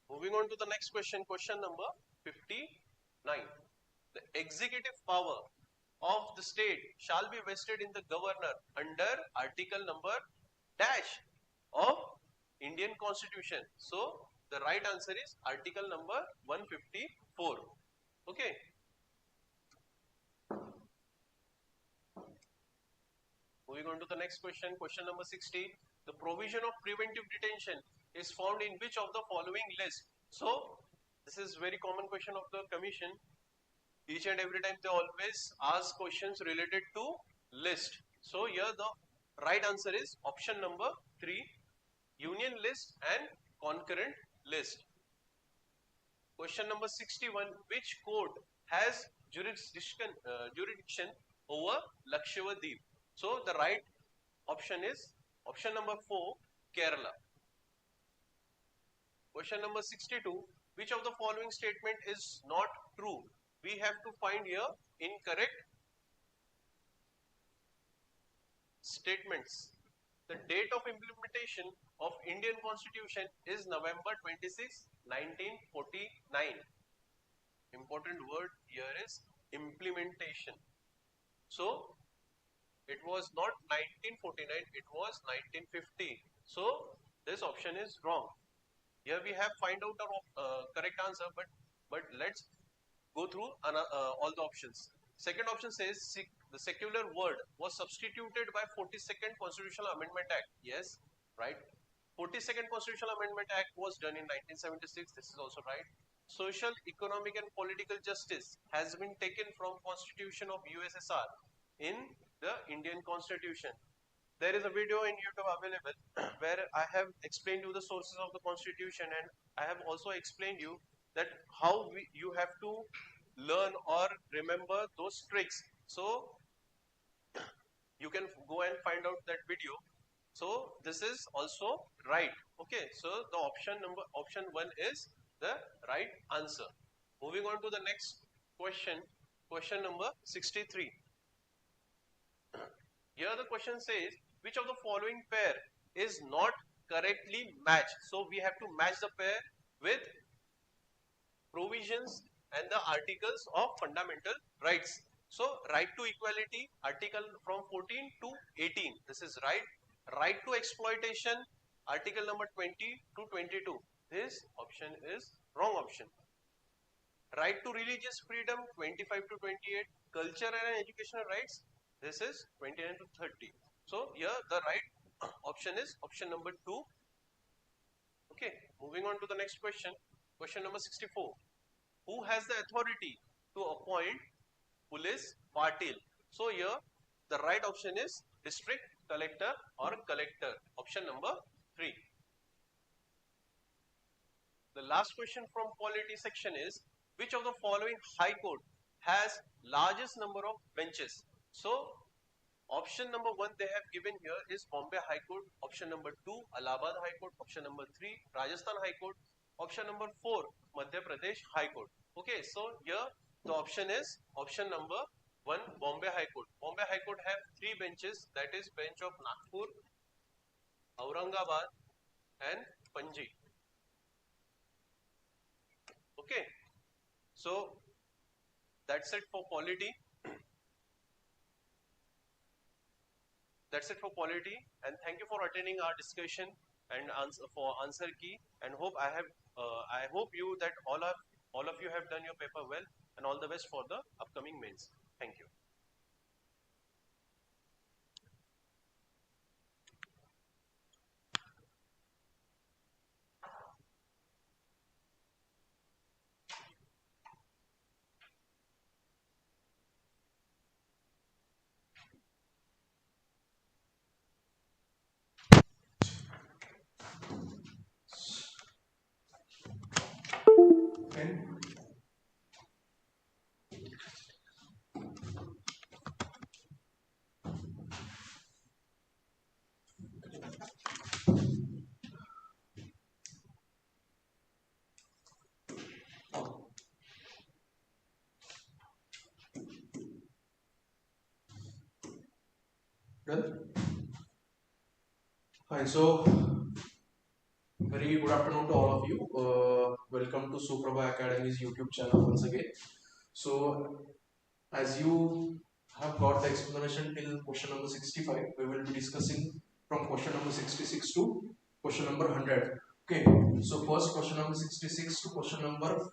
Moving on to the next question, question number 59. The executive power of the state shall be vested in the governor under article number dash of Indian Constitution. So the right answer is article number 154. Okay. Moving on to the next question, question number 60. The provision of preventive detention is found in which of the following list? So this is very common question of the commission. Each and every time they always ask questions related to list. So here the right answer is option number 3, union list and concurrent list. Question number 61. Which court has jurisdiction over Lakshadweep? So the right option is option number 4, Kerala. Question number 62. Which of the following statement is not true? We have to find here incorrect statements. The date of implementation of Indian Constitution is November 26, 1949. Important word here is implementation. So it was not 1949, it was 1950. So this option is wrong. Here we have find out our correct answer, but let's go through all the options. Second option says the secular word was substituted by 42nd Constitutional Amendment Act. Yes, right. 42nd Constitutional Amendment Act was done in 1976. This is also right. Social, economic and political justice has been taken from Constitution of USSR in the Indian Constitution. There is a video in YouTube available where I have explained you the sources of the Constitution, and I have also explained you that how you have to learn or remember those tricks. So you can go and find out that video. So this is also right. Okay, so the option 1 is the right answer. Moving on to the next question, question number 63. Here the question says, which of the following pair is not correctly match. So we have to match the pair with provisions and the articles of fundamental rights. So right to equality, article from 14 to 18, this is right. Right to exploitation, article number 20 to 22, this option is wrong option. Right to religious freedom, 25 to 28, culture and educational rights, this is 29 to 30. So here the right option is option number 2. Okay, moving on to the next question. Question number 64. Who has the authority to appoint police patil? So here the right option is district collector or collector, option number 3. The last question from polity section is, which of the following high court has largest number of benches? So option number 1 they have given here is Bombay High Court, option number 2 Allahabad High Court, option number 3 Rajasthan High Court, option number 4 Madhya Pradesh High Court. Okay, so here the option is option number 1 Bombay High Court. Bombay High Court have 3 benches, that is bench of Nagpur, Aurangabad and Panji. Okay, so that's it for polity. That's it for polity, and thank you for attending our discussion and answer key. And I hope you that all of you have done your paper well, and all the best for the upcoming mains. Thank you. Done? Fine. So, very good afternoon to all of you. Welcome to SuPrabha Academy's YouTube channel once again. So, as you have got the explanation till question number 65, we will be discussing from question number 66 to question number 100. Okay. So, first question number 66 to question number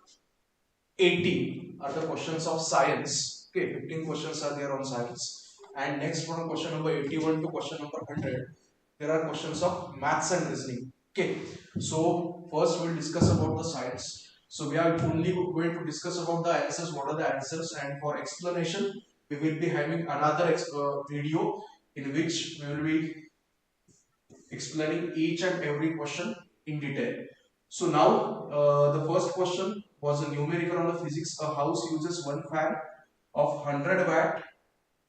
80 are the questions of science. Okay, 15 questions are there on science. And next from question number 81 to question number 100, there are questions of maths and reasoning. Okay, so first we'll discuss about the science. So we are only going to discuss about the answers, what are the answers, and for explanation we will be having another video in which we will be explaining each and every question in detail. So now the first question was a numerical on the physics. A house uses one fan of 100 watt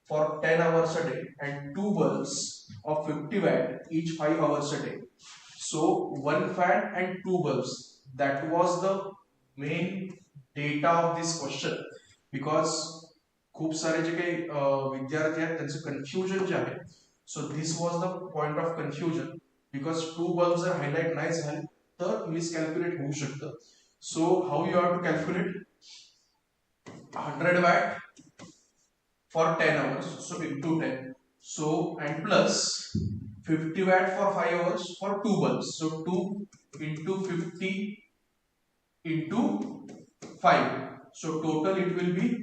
for 10 hours a day and two bulbs of 50 watt each 5 hours a day. So one fan and two bulbs, that was the main data of this question, because खूप सारे जे काही विद्यार्थी आहेत त्यांचं confusion जे आहे, so this was the point of confusion, because two bulbs जर highlight नाही झाले तर miscalculate होऊ शकतं. So how you have to calculate 100 watt for 10 hours, so into 10, so and plus 50 watt for 5 hours for two bulbs, so 2 into 50 into 5, so total it will be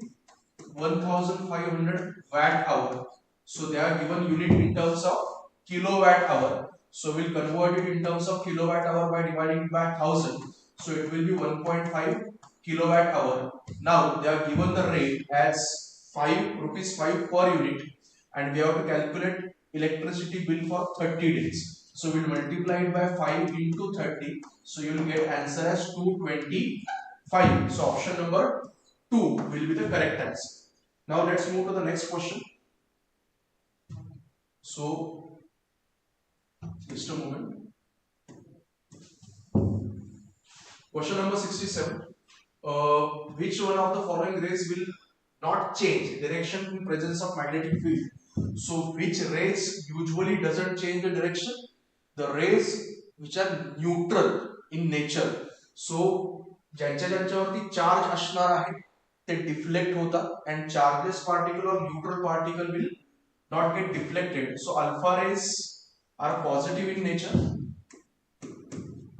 1500 watt hour. So they are given unit in terms of kilowatt hour, so we'll convert it in terms of kilowatt hour by dividing it by 1000, so it will be 1.5 kilowatt hour. Now they are given the rate as 5 rupees 5 per unit, and we have to calculate electricity bill for 30 days. So we'll multiply it by 5 into 30, so you will get answer as 225. So option number 2 will be the correct answer. Now let's move to the next question. So just a moment. Question number 67. Which one of the following rays will not change direction in presence of magnetic field? So which rays usually doesn't change the direction? The rays which are neutral in nature. So ज्यांच्यावरती charge असणार आहे ते deflect होतात and chargeless particle or neutral particle will not get deflected. So alpha rays are positive in nature.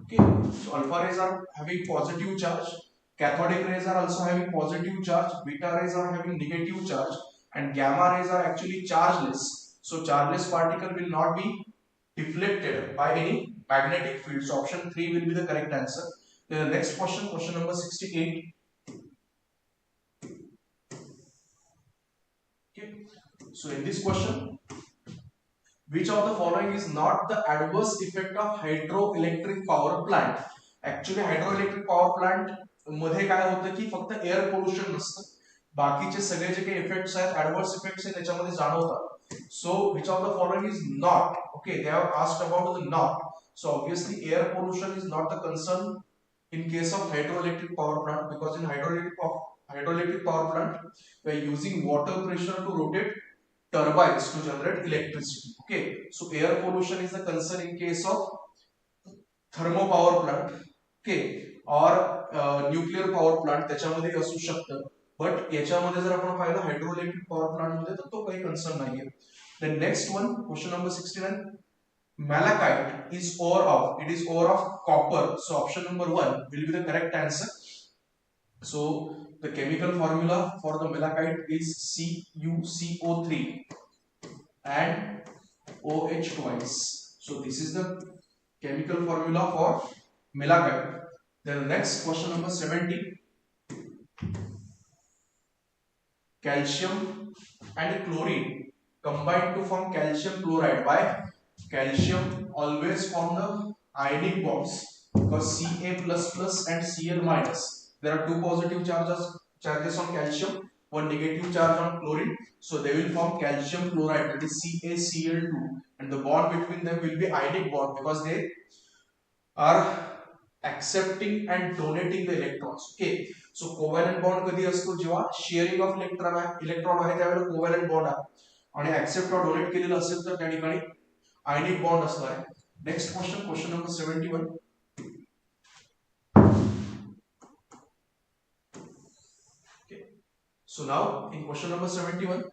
Okay, so alpha rays are having positive charge, cathodic rays are also having positive charge, beta rays are having negative charge, and gamma rays are actually chargeless. So chargeless particle will not be deflected by any magnetic field. So option 3 will be the correct answer. Then the next question, question number 68. Okay, so in this question, which of the following is not the adverse effect of hydroelectric power plant? Actually hydroelectric power plant मध्ये काय होतं की फक्त air pollution नसतं, बाकीचे सगळे जे काही effects आहेत, ऍडवर्स इफेक्ट्स आहेत त्याच्यामध्ये जाणवतात. सो which of the following is not? Okay, they have asked about the not. So obviously air pollution is not the concern in case of hydroelectric power plant, because in hydroelectric power plant we are using water pressure to rotate turbines to generate electricity. Okay, so air pollution is the concern in case of thermo power plant, okay, or nuclear power plant त्याच्यामध्ये असू शकतं. But याच्यामध्ये जर आपण पाहिलं हायड्रोइलेक्ट्रिक power plant मध्ये तर तो काही कन्सर्न नाहीये. Then next one, question number 69. Malachite is ore of, it is ore of copper. So option number 1 will be the correct answer. So the chemical formula for the malachite is CuCO3 and OH twice. So this is the chemical formula for malachite. Then next question number 70. Calcium and chlorine combine to form calcium chloride. Why? Calcium always form the ionic bonds because Ca++ and Cl-. There are two positive charges on calcium, one negative charge on chlorine. So they will form calcium chloride, that is CaCl2, and the bond between them will be ionic bond because they are accepting and donating the electrons. Okay, so covalent bond कधी असतो जेव्हा sharing of electron आहे त्यावेळेला covalent bond आहे, आणि accept और donate केलेलं असेल तर त्या ठिकाणी आयनिक बॉन्ड असणार आहे. Next question, question number 71. Okay, so now in question number 71,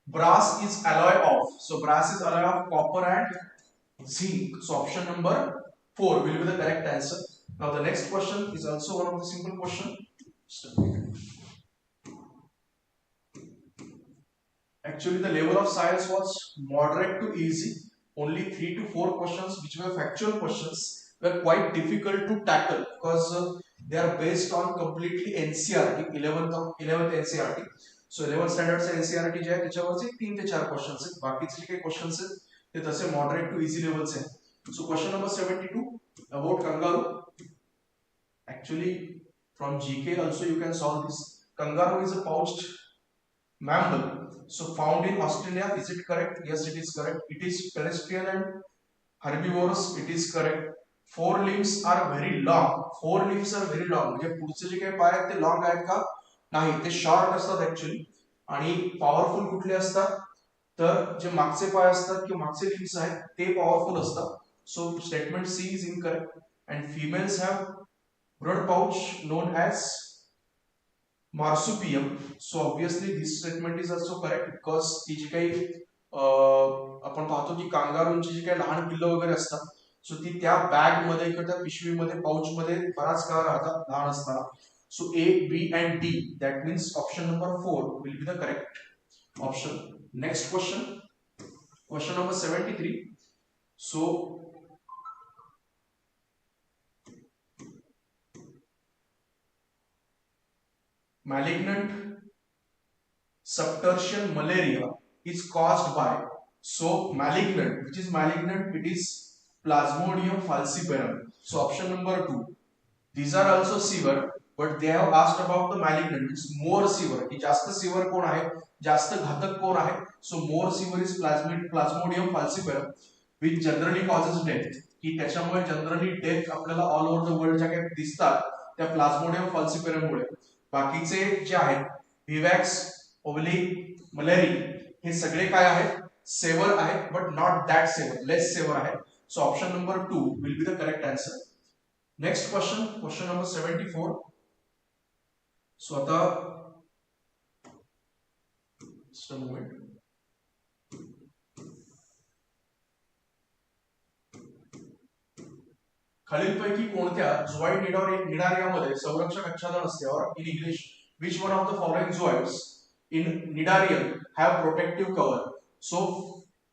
brass is alloy of, so brass is alloy of copper and zinc. So option number 4 will be the correct answer. Now the next question is also one of the simple question. Actually the level of science was moderate to easy. Only 3 to 4 questions which were factual questions were quite difficult to tackle because they are based on completely NCERT, 11th NCERT. So 11th standard से NCERT जे आहे त्याच्यावरचे 3 ते 4 questions आहेत, बाकीचे जे काही questions आहेत ते तसे moderate to easy लेवलचे आहेत. So question number 72 about kangaroo. Actually from GK also you can solve this. Kangaroo is a pouched mammal, so found in Australia. Is it correct? Yes, it is correct. It is terrestrial and herbivorous. It is correct. Four limbs are very long. Four limbs are very long. म्हणजे पुढचे जे काही पाय आहेत ते long आहेत का? नाही, ते short असतात ऍक्च्युअली. आणि पॉवरफुल कुठले असतात तर जे मागचे पाय असतात किंवा मागचे लिम्स आहेत ते पॉवरफुल असतात. So statement C is incorrect. And females have brood pouch known as marsupium. So obviously this statement is also correct because ती जी काही आपण पाहतो की कांगारूंची जी काही लहान पिल्लं वगैरे असतात, सो ती त्या बॅग मध्ये किंवा त्या पिशवीमध्ये पाउच मध्ये बराच काळ राहतात लहान असताना. सो A, B and D, that means option number 4 will be the correct option. Next question, question number 73. So malignant subterranean malaria is caused by, so malignant, which is malignant, it is Plasmodium falciparum. So option number 2. These are also severe, but they have asked about the malignant, it's more severe. की जास्त severe कोण आहे, जास्त घातक कोण आहे. So more severe is Plasmodium falciparum, which generally causes death. की त्याच्यामुळे जनरली डेथ आपल्याला ऑल ओव्हर द वर्ल्ड ज्या काही दिसतात त्या प्लाझ्मोडियम फॉल्सिपेरम मुळे. बाकीचे जे आहेत व्हिवॅक्स, ओव्हली, मलेरी हे सगळे काय आहेत सेवर आहे but not that saver, less saver आहे. So option number 2 will be the correct answer. Next question number 74. So आता just a moment. खालीलपैकी कोणत्या झोइड निडारियामध्ये संरक्षक आच्छादन असते, और in English which one of the following zooids in Nidarium have protective cover? So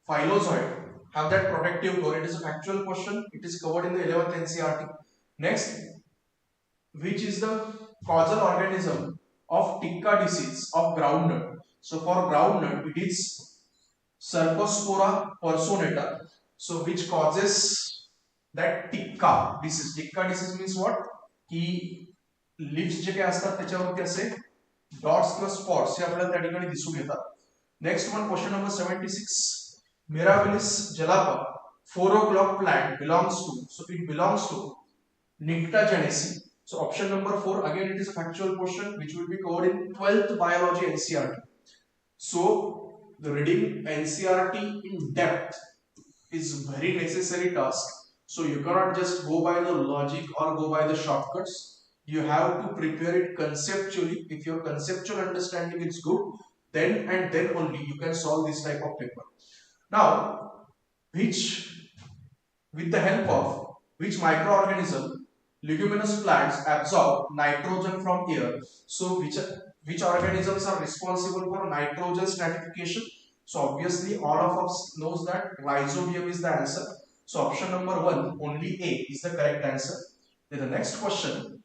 phylozoid have that protective cover. It is a factual question. It is covered in the 11th NCERT. Next, which is the causal organism of ticca disease of groundnut? So for groundnut it is Cercospora personata. So which causes that ticca disease? Ticca disease means what? की lips जे काही असतात त्याच्यावरती असे dots किंवा spots हे आपल्याला त्या ठिकाणी दिसून येतात. Next one question number 76. Mirabilis जलापा 4 o'clock plant belongs to, so it belongs to Nyctagenaceae. So option number 4, again it is a factual question which will be covered in 12th biology NCERT. So the reading NCERT in depth is very necessary task. So you cannot just go by the logic or go by the shortcuts. You have to prepare it conceptually. If your conceptual understanding is good, then and then only you can solve this type of paper. Now, with the help of which microorganism leguminous plants absorb nitrogen from air? So which organisms are responsible for nitrogen stratification? So obviously all of us knows that rhizobium is the answer. So option number 1, only A, is the correct answer. Then the next question.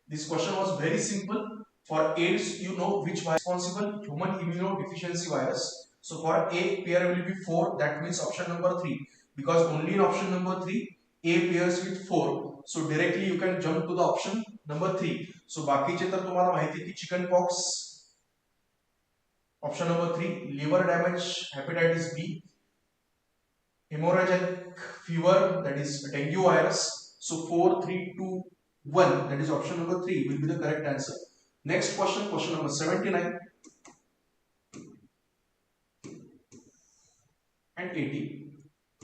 This question was very simple. For AIDS, you know which virus is responsible? Human immunodeficiency virus. So for A, pair will be 4. That means option number 3. Because only in option number 3, A pairs with 4. So directly you can jump to the option number 3. So बाकीचे तर तुम्हाला माहिती की chicken pox. Option number 3, liver damage, hepatitis B. Hemorrhagic fever, that is dengue virus. So 4, 3, 2, 1, that is option number 3 will be the correct answer. Next question number 79 and 80.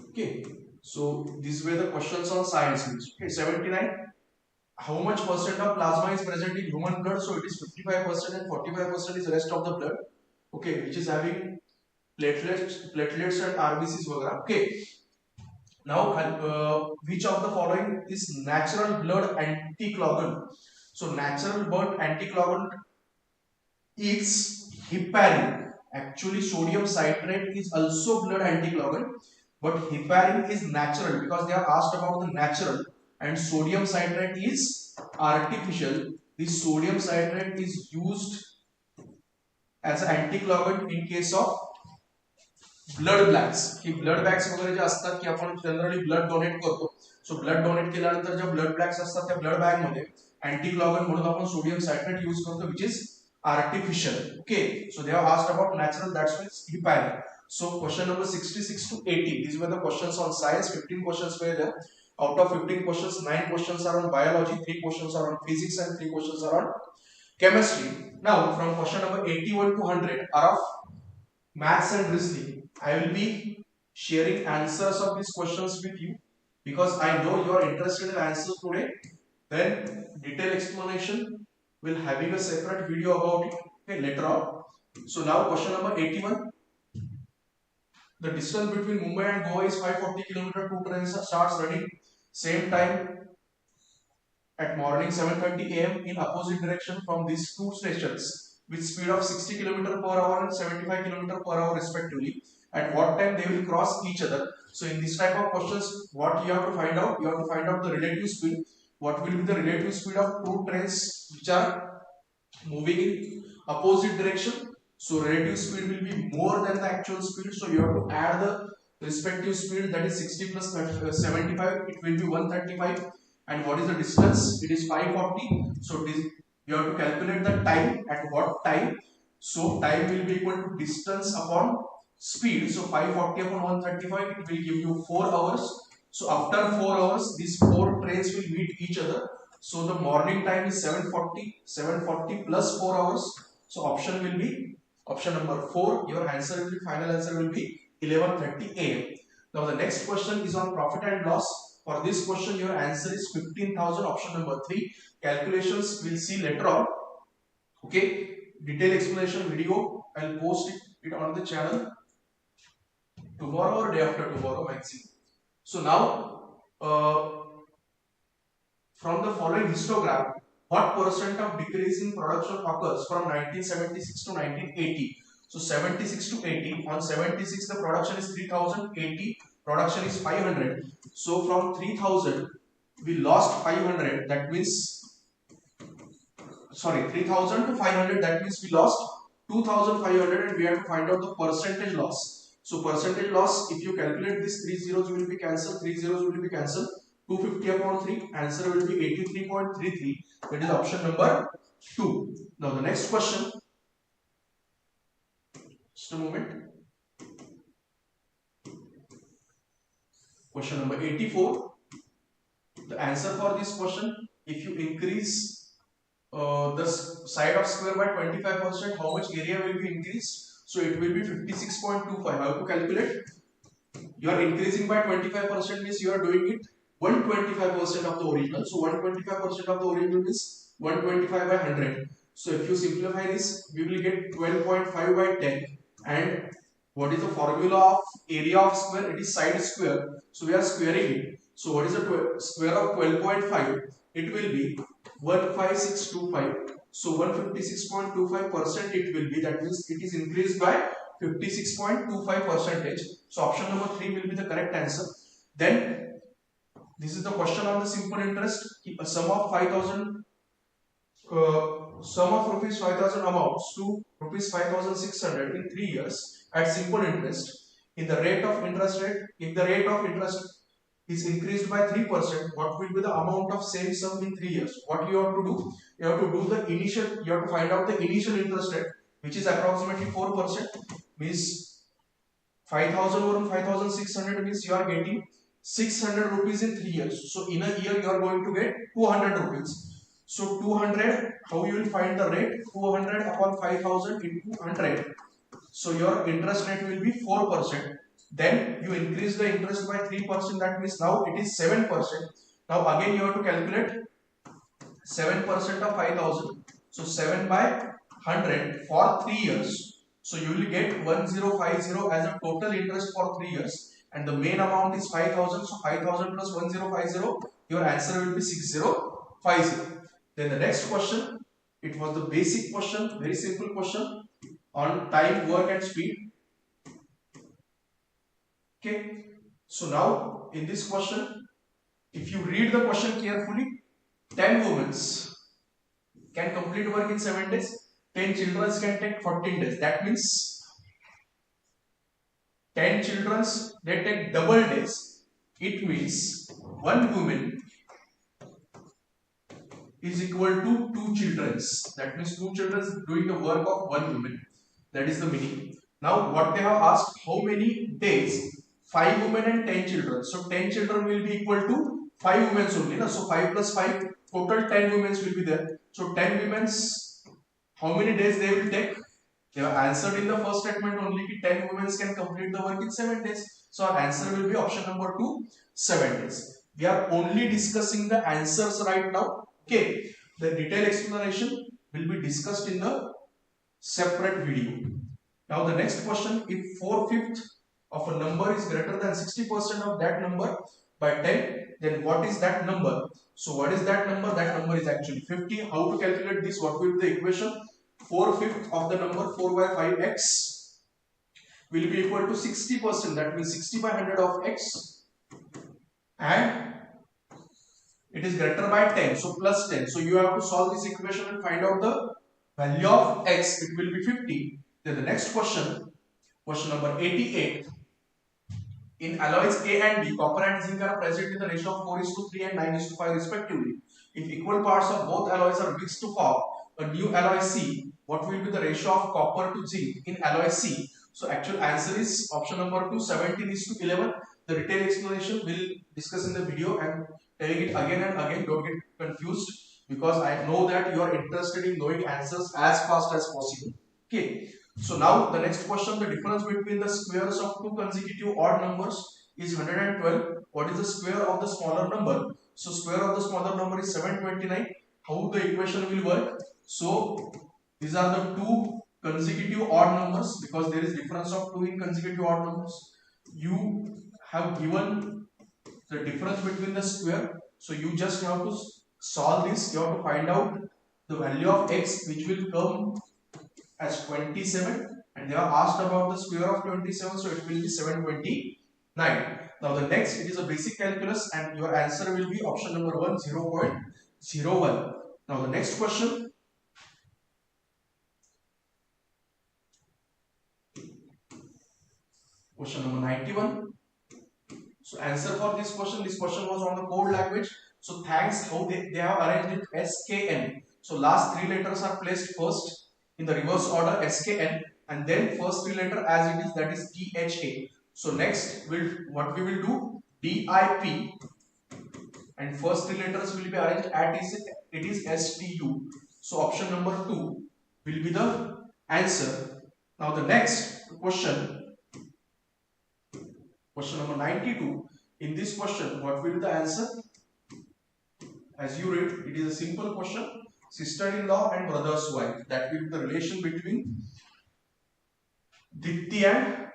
Okay, so these were the questions on science. Okay, 79. How much percent of plasma is present in human blood? So it is 55% and 45% is the rest of the blood. Okay, which is having platelets and RBCs वगैरह. Okay. Now, which of the following is natural blood anticoagulant? So, natural blood anticoagulant is heparin. Actually, sodium citrate is also blood anticoagulant, but heparin is natural because they are asked about the natural, and sodium citrate is artificial. This sodium citrate is used as an anticoagulant in case of blood blanks. की blood bags वगैरे जे असतात की आपण generally blood donate करतो. So blood donate केल्यानंतर ज्या blood blanks असतात त्या ब्लड बॅग मध्ये अँटीक्लॉगन म्हणून आपण सोडियम सायट्रेट यूज करतो, which is artificial. Okay, so they are asked about natural, that's why it's heparin. So question number 66 to 80, these were the questions on science. 15 questions were there. Out of 15 questions, 9 questions are on biology, 3 questions are on physics, and 3 questions are on chemistry. Now from question number 81 to 100 are of maths and reasoning. I will be sharing answers of these questions with you because I know you are interested in answers today. Then detailed explanation will having a separate video about it, okay, later on. So now question number 81. The distance between Mumbai and Goa is 540 km. Two trains starts running same time at morning 7:30 a.m. in opposite direction from these two stations with speed of 60 km per hour and 75 km per hour respectively. At what time they will cross each other? So in this type of questions, what you have to find out? You have to find out the relative speed. What will be the relative speed of two trains which are moving in opposite direction? So relative speed will be more than the actual speed. So you have to add the respective speed, that is 60 plus 75. It will be 135. And what is the distance? It is 540. So you have to calculate the time. At what time? So time will be equal to distance upon speed. So 540 upon 135, it will give you 4 hours. So after 4 hours, these 4 trains will meet each other. So the morning time is 740 plus 4 hours. So option will be option number 4. Your answer will be, final answer will be 11:30 a.m. Now the next question is on profit and loss. For this question, your answer is 15,000. Option number 3. Calculations we'll see later on. Okay, detailed explanation video I'll post it on the channel tomorrow or day after tomorrow maximum. So now from the following histogram, what percent of decrease in production occurs from 1976 to 1980? So 76 to 80. On 76 the production is 3080, production is 500. So from 3000 we lost 500, that means 3000 to 500, that means we lost 2500, and we have to find out the percentage loss. So percentage loss, if you calculate this, 3 zeros will be cancelled, 3 zeros will be cancelled, 250 upon 3, answer will be 83.33. that is option number 2. Now the next question, just a moment, question number 84. The answer for this question, if you increase the side of square by 25%, how much area will be increased? So it will be 56.25. How to calculate? You are increasing by 25% means you are doing it 125% of the original. So 125% of the original is 125 by 100. So if you simplify this, we will get 12.5 by 10. And what is the formula of area of square? It is side square. So we are squaring it. So what is the square of 12.5? It will be 15625. So 156.25% it will be. That means it is increased by 56.25%. So option number 3 will be the correct answer. Then this is the question on the simple interest. A sum of 5,000, sum of rupees 5,000 amounts to rupees 5,600 in 3 years at simple interest. In the rate of interest rate, if the rate of interest is increased by 3%, what will be the amount of same sum in 3 years? What you have to do? You have to do the initial, you have to find out the initial interest rate, which is approximately 4%, means 5,000 over 5,600 means you are getting 600 rupees in 3 years. So in a year you are going to get 200 rupees. So 200, how you will find the rate? 200 upon 5,000 into 100. So your interest rate will be 4%. Then you increase the interest by 3%, that means now it is 7%. Now again you have to calculate 7% of 5,000. So 7 by 100 for 3 years. So you will get 1050 as a total interest for 3 years. And the main amount is 5,000. So 5,000 plus 1050, your answer will be 6050. Then the next question, it was the basic question, very simple question on time, work and speed. Okay, so now in this question, if you read the question carefully, 10 women can complete work in 7 days, 10 children can take 14 days. That means 10 children, they take double days. It means 1 woman is equal to 2 children. That means 2 children doing the work of 1 woman. That is the meaning. Now what they have asked, how many days? 5 women and 10 children. So 10 children will be equal to 5 women only. No? So 5 plus 5, total 10 women will be there. So 10 women, how many days they will take? They have answered in the first statement only 10 women can complete the work in 7 days. So our answer will be option number 2, 7 days. We are only discussing the answers right now. Okay. The detailed explanation will be discussed in the separate video. Now the next question, if 4/5 of a number is greater than 60% of that number by 10, then what is that number? So what is that number? That number is actually 50. How to calculate this? What will be the equation? 4/5 of the number 4 by 5x will be equal to 60%. That means 60 by 100 of x, and it is greater by 10. So plus 10. So you have to solve this equation and find out the value of x. It will be 50. Then the next question, question number 88. In alloys A and B, copper and zinc are present in the ratio of 4:3 and 9:5 respectively. If equal parts of both alloys are mixed to form a new alloy C, what will be the ratio of copper to zinc in alloy C? So actual answer is option number 2, 17:11. The detailed explanation will discuss in the video and telling it again and again. Don't get confused because I know that you are interested in knowing answers as fast as possible. Okay. So now the next question, the difference between the squares of two consecutive odd numbers is 112. What is the square of the smaller number? So square of the smaller number is 729. How the equation will work? So these are the two consecutive odd numbers, because there is difference of two in consecutive odd numbers. You have given the difference between the square. So you just have to solve this. You have to find out the value of x, which will come as 27, and they are asked about the square of 27, so it will be 729. Now the next, it is a basic calculus, and your answer will be option number 1, 0.01. Now the next question, question number 91. So answer for this question was on the code language. So thanks, how they have arranged it SKN. So last three letters are placed first in the reverse order, SKN, and then first three letter as it is, that is THA. So next what we will do, DIP, and first three letters will be arranged at it is STU. So option number 2 will be the answer. Now the next question number 92. In this question, what will be the answer? As you read, it is a simple question. Sister-in-law and brother's wife. That will be the relation between Dipti and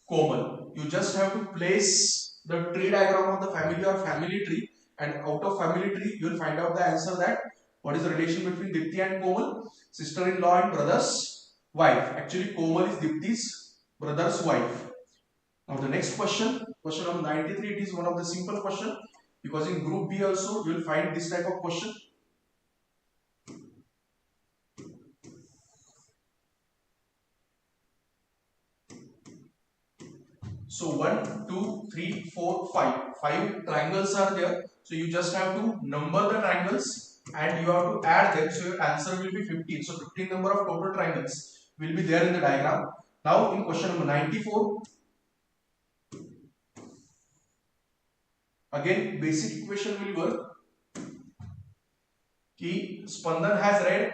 Komal. You just have to place the tree diagram of the family or family tree, and out of family tree you will find out the answer, that what is the relation between Dipti and Komal? Sister-in-law and brother's wife. Actually, Komal is Dipti's brother's wife. Now the next question number 93, it is one of the simple question, because in group B also you will find this type of question. So 1, 2, 3, 4, 5. 5 triangles are there. So you just have to number the triangles and you have to add them. So your answer will be 15. So 15 number of total triangles will be there in the diagram. Now in question number 94. Again, basic equation will work. Ki Spandan has read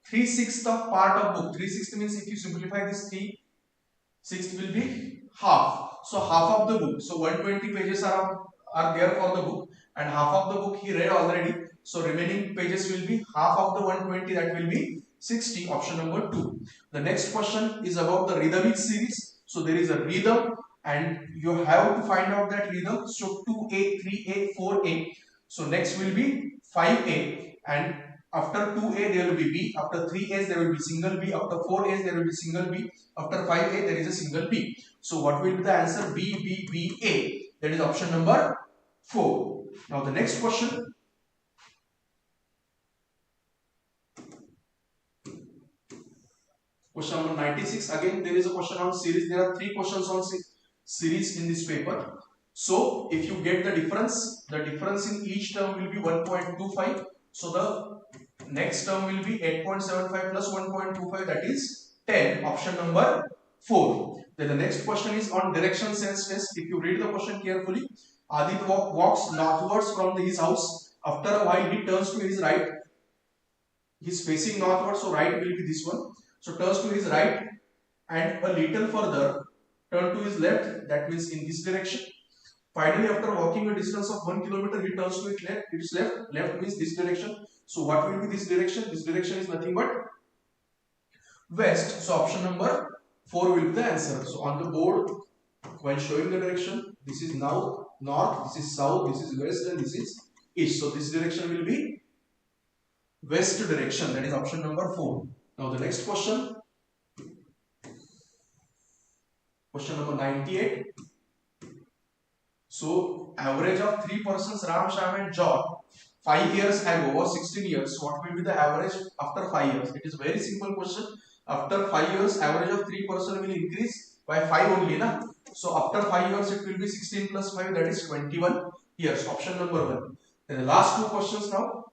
3/6 of part of book. 3/6 means, if you simplify this, 3/6 will be half. So half of the book. So 120 pages are there for the book, and half of the book he read already. So remaining pages will be half of the 120, that will be 60. Option number 2. The next question is about the rhythmic series. So there is a rhythm, and you have to find out that rhythm. So 2A, 3A, 4A. So next will be 5A, and after 2A there will be B, after 3A's there will be single B, after 4A's there will be single B, after 5A there is a single B. So what will be the answer? B, B, B, A. That is option number 4. Now the next question. Question number 96. Again, there is a question on series. There are 3 questions on series in this paper. So if you get the difference in each term will be 1.25. So the next term will be 8.75 plus 1.25, that is 10. Option number 4. Then the next question is on direction sense test. If you read the question carefully, Adit walks northwards from his house. After a while he turns to his right. He is facing northward, so right will be this one. So turns to his right and a little further turn to his left, that means in this direction. Finally, after walking a distance of 1 kilometer, he turns to its left. Left means this direction. So what will be this direction? This direction is nothing but west. So option number 4 will be the answer. So on the board, when showing the direction, this is now north, this is south, this is west, and this is east. So this direction will be west direction. That is option number 4. Now the next question. Question number 98. So average of 3 persons, Ram, Sham and John, 5 years ago was 16 years. What will be the average after 5 years? It is very simple question. After 5 years, average of 3 persons will increase by 5 only, na? So after 5 years, it will be 16 plus 5, that is 21 years. Option number 1. Then the last 2 questions now.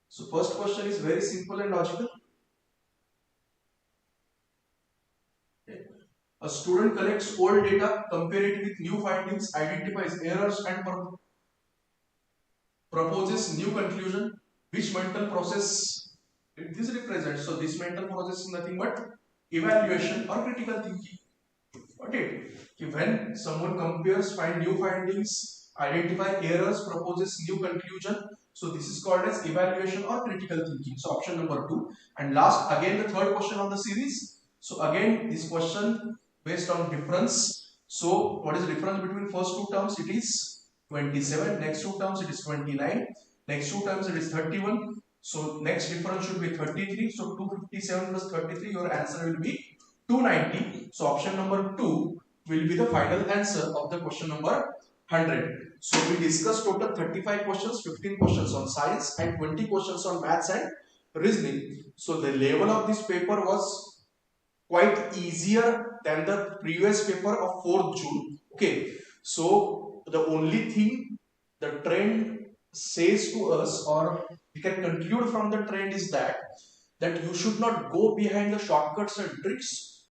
So first question is very simple and logical. A student collects old data, compare it with new findings, identifies errors and proposes new conclusion. Which mental process This represents, so this mental process is nothing but evaluation or critical thinking. Got it? When someone compares, find new findings, identify errors, proposes new conclusion, so this is called as evaluation or critical thinking. So option number 2. And last, again the third question of the series. So again this question based on difference. So what is the difference between first two terms? It is 27. Next two terms it is 29. Next two terms it is 31. So next difference should be 33. So 257 plus 33, your answer will be 290. So option number 2 will be the final answer of the question number 100. So we discussed total 35 questions, 15 questions on science and 20 questions on maths and reasoning. So the level of this paper was quite easier than the previous paper of 4th June. Okay. So the only thing the trend says to us, or we can conclude from the trend, is that you should not go behind the shortcuts and tricks.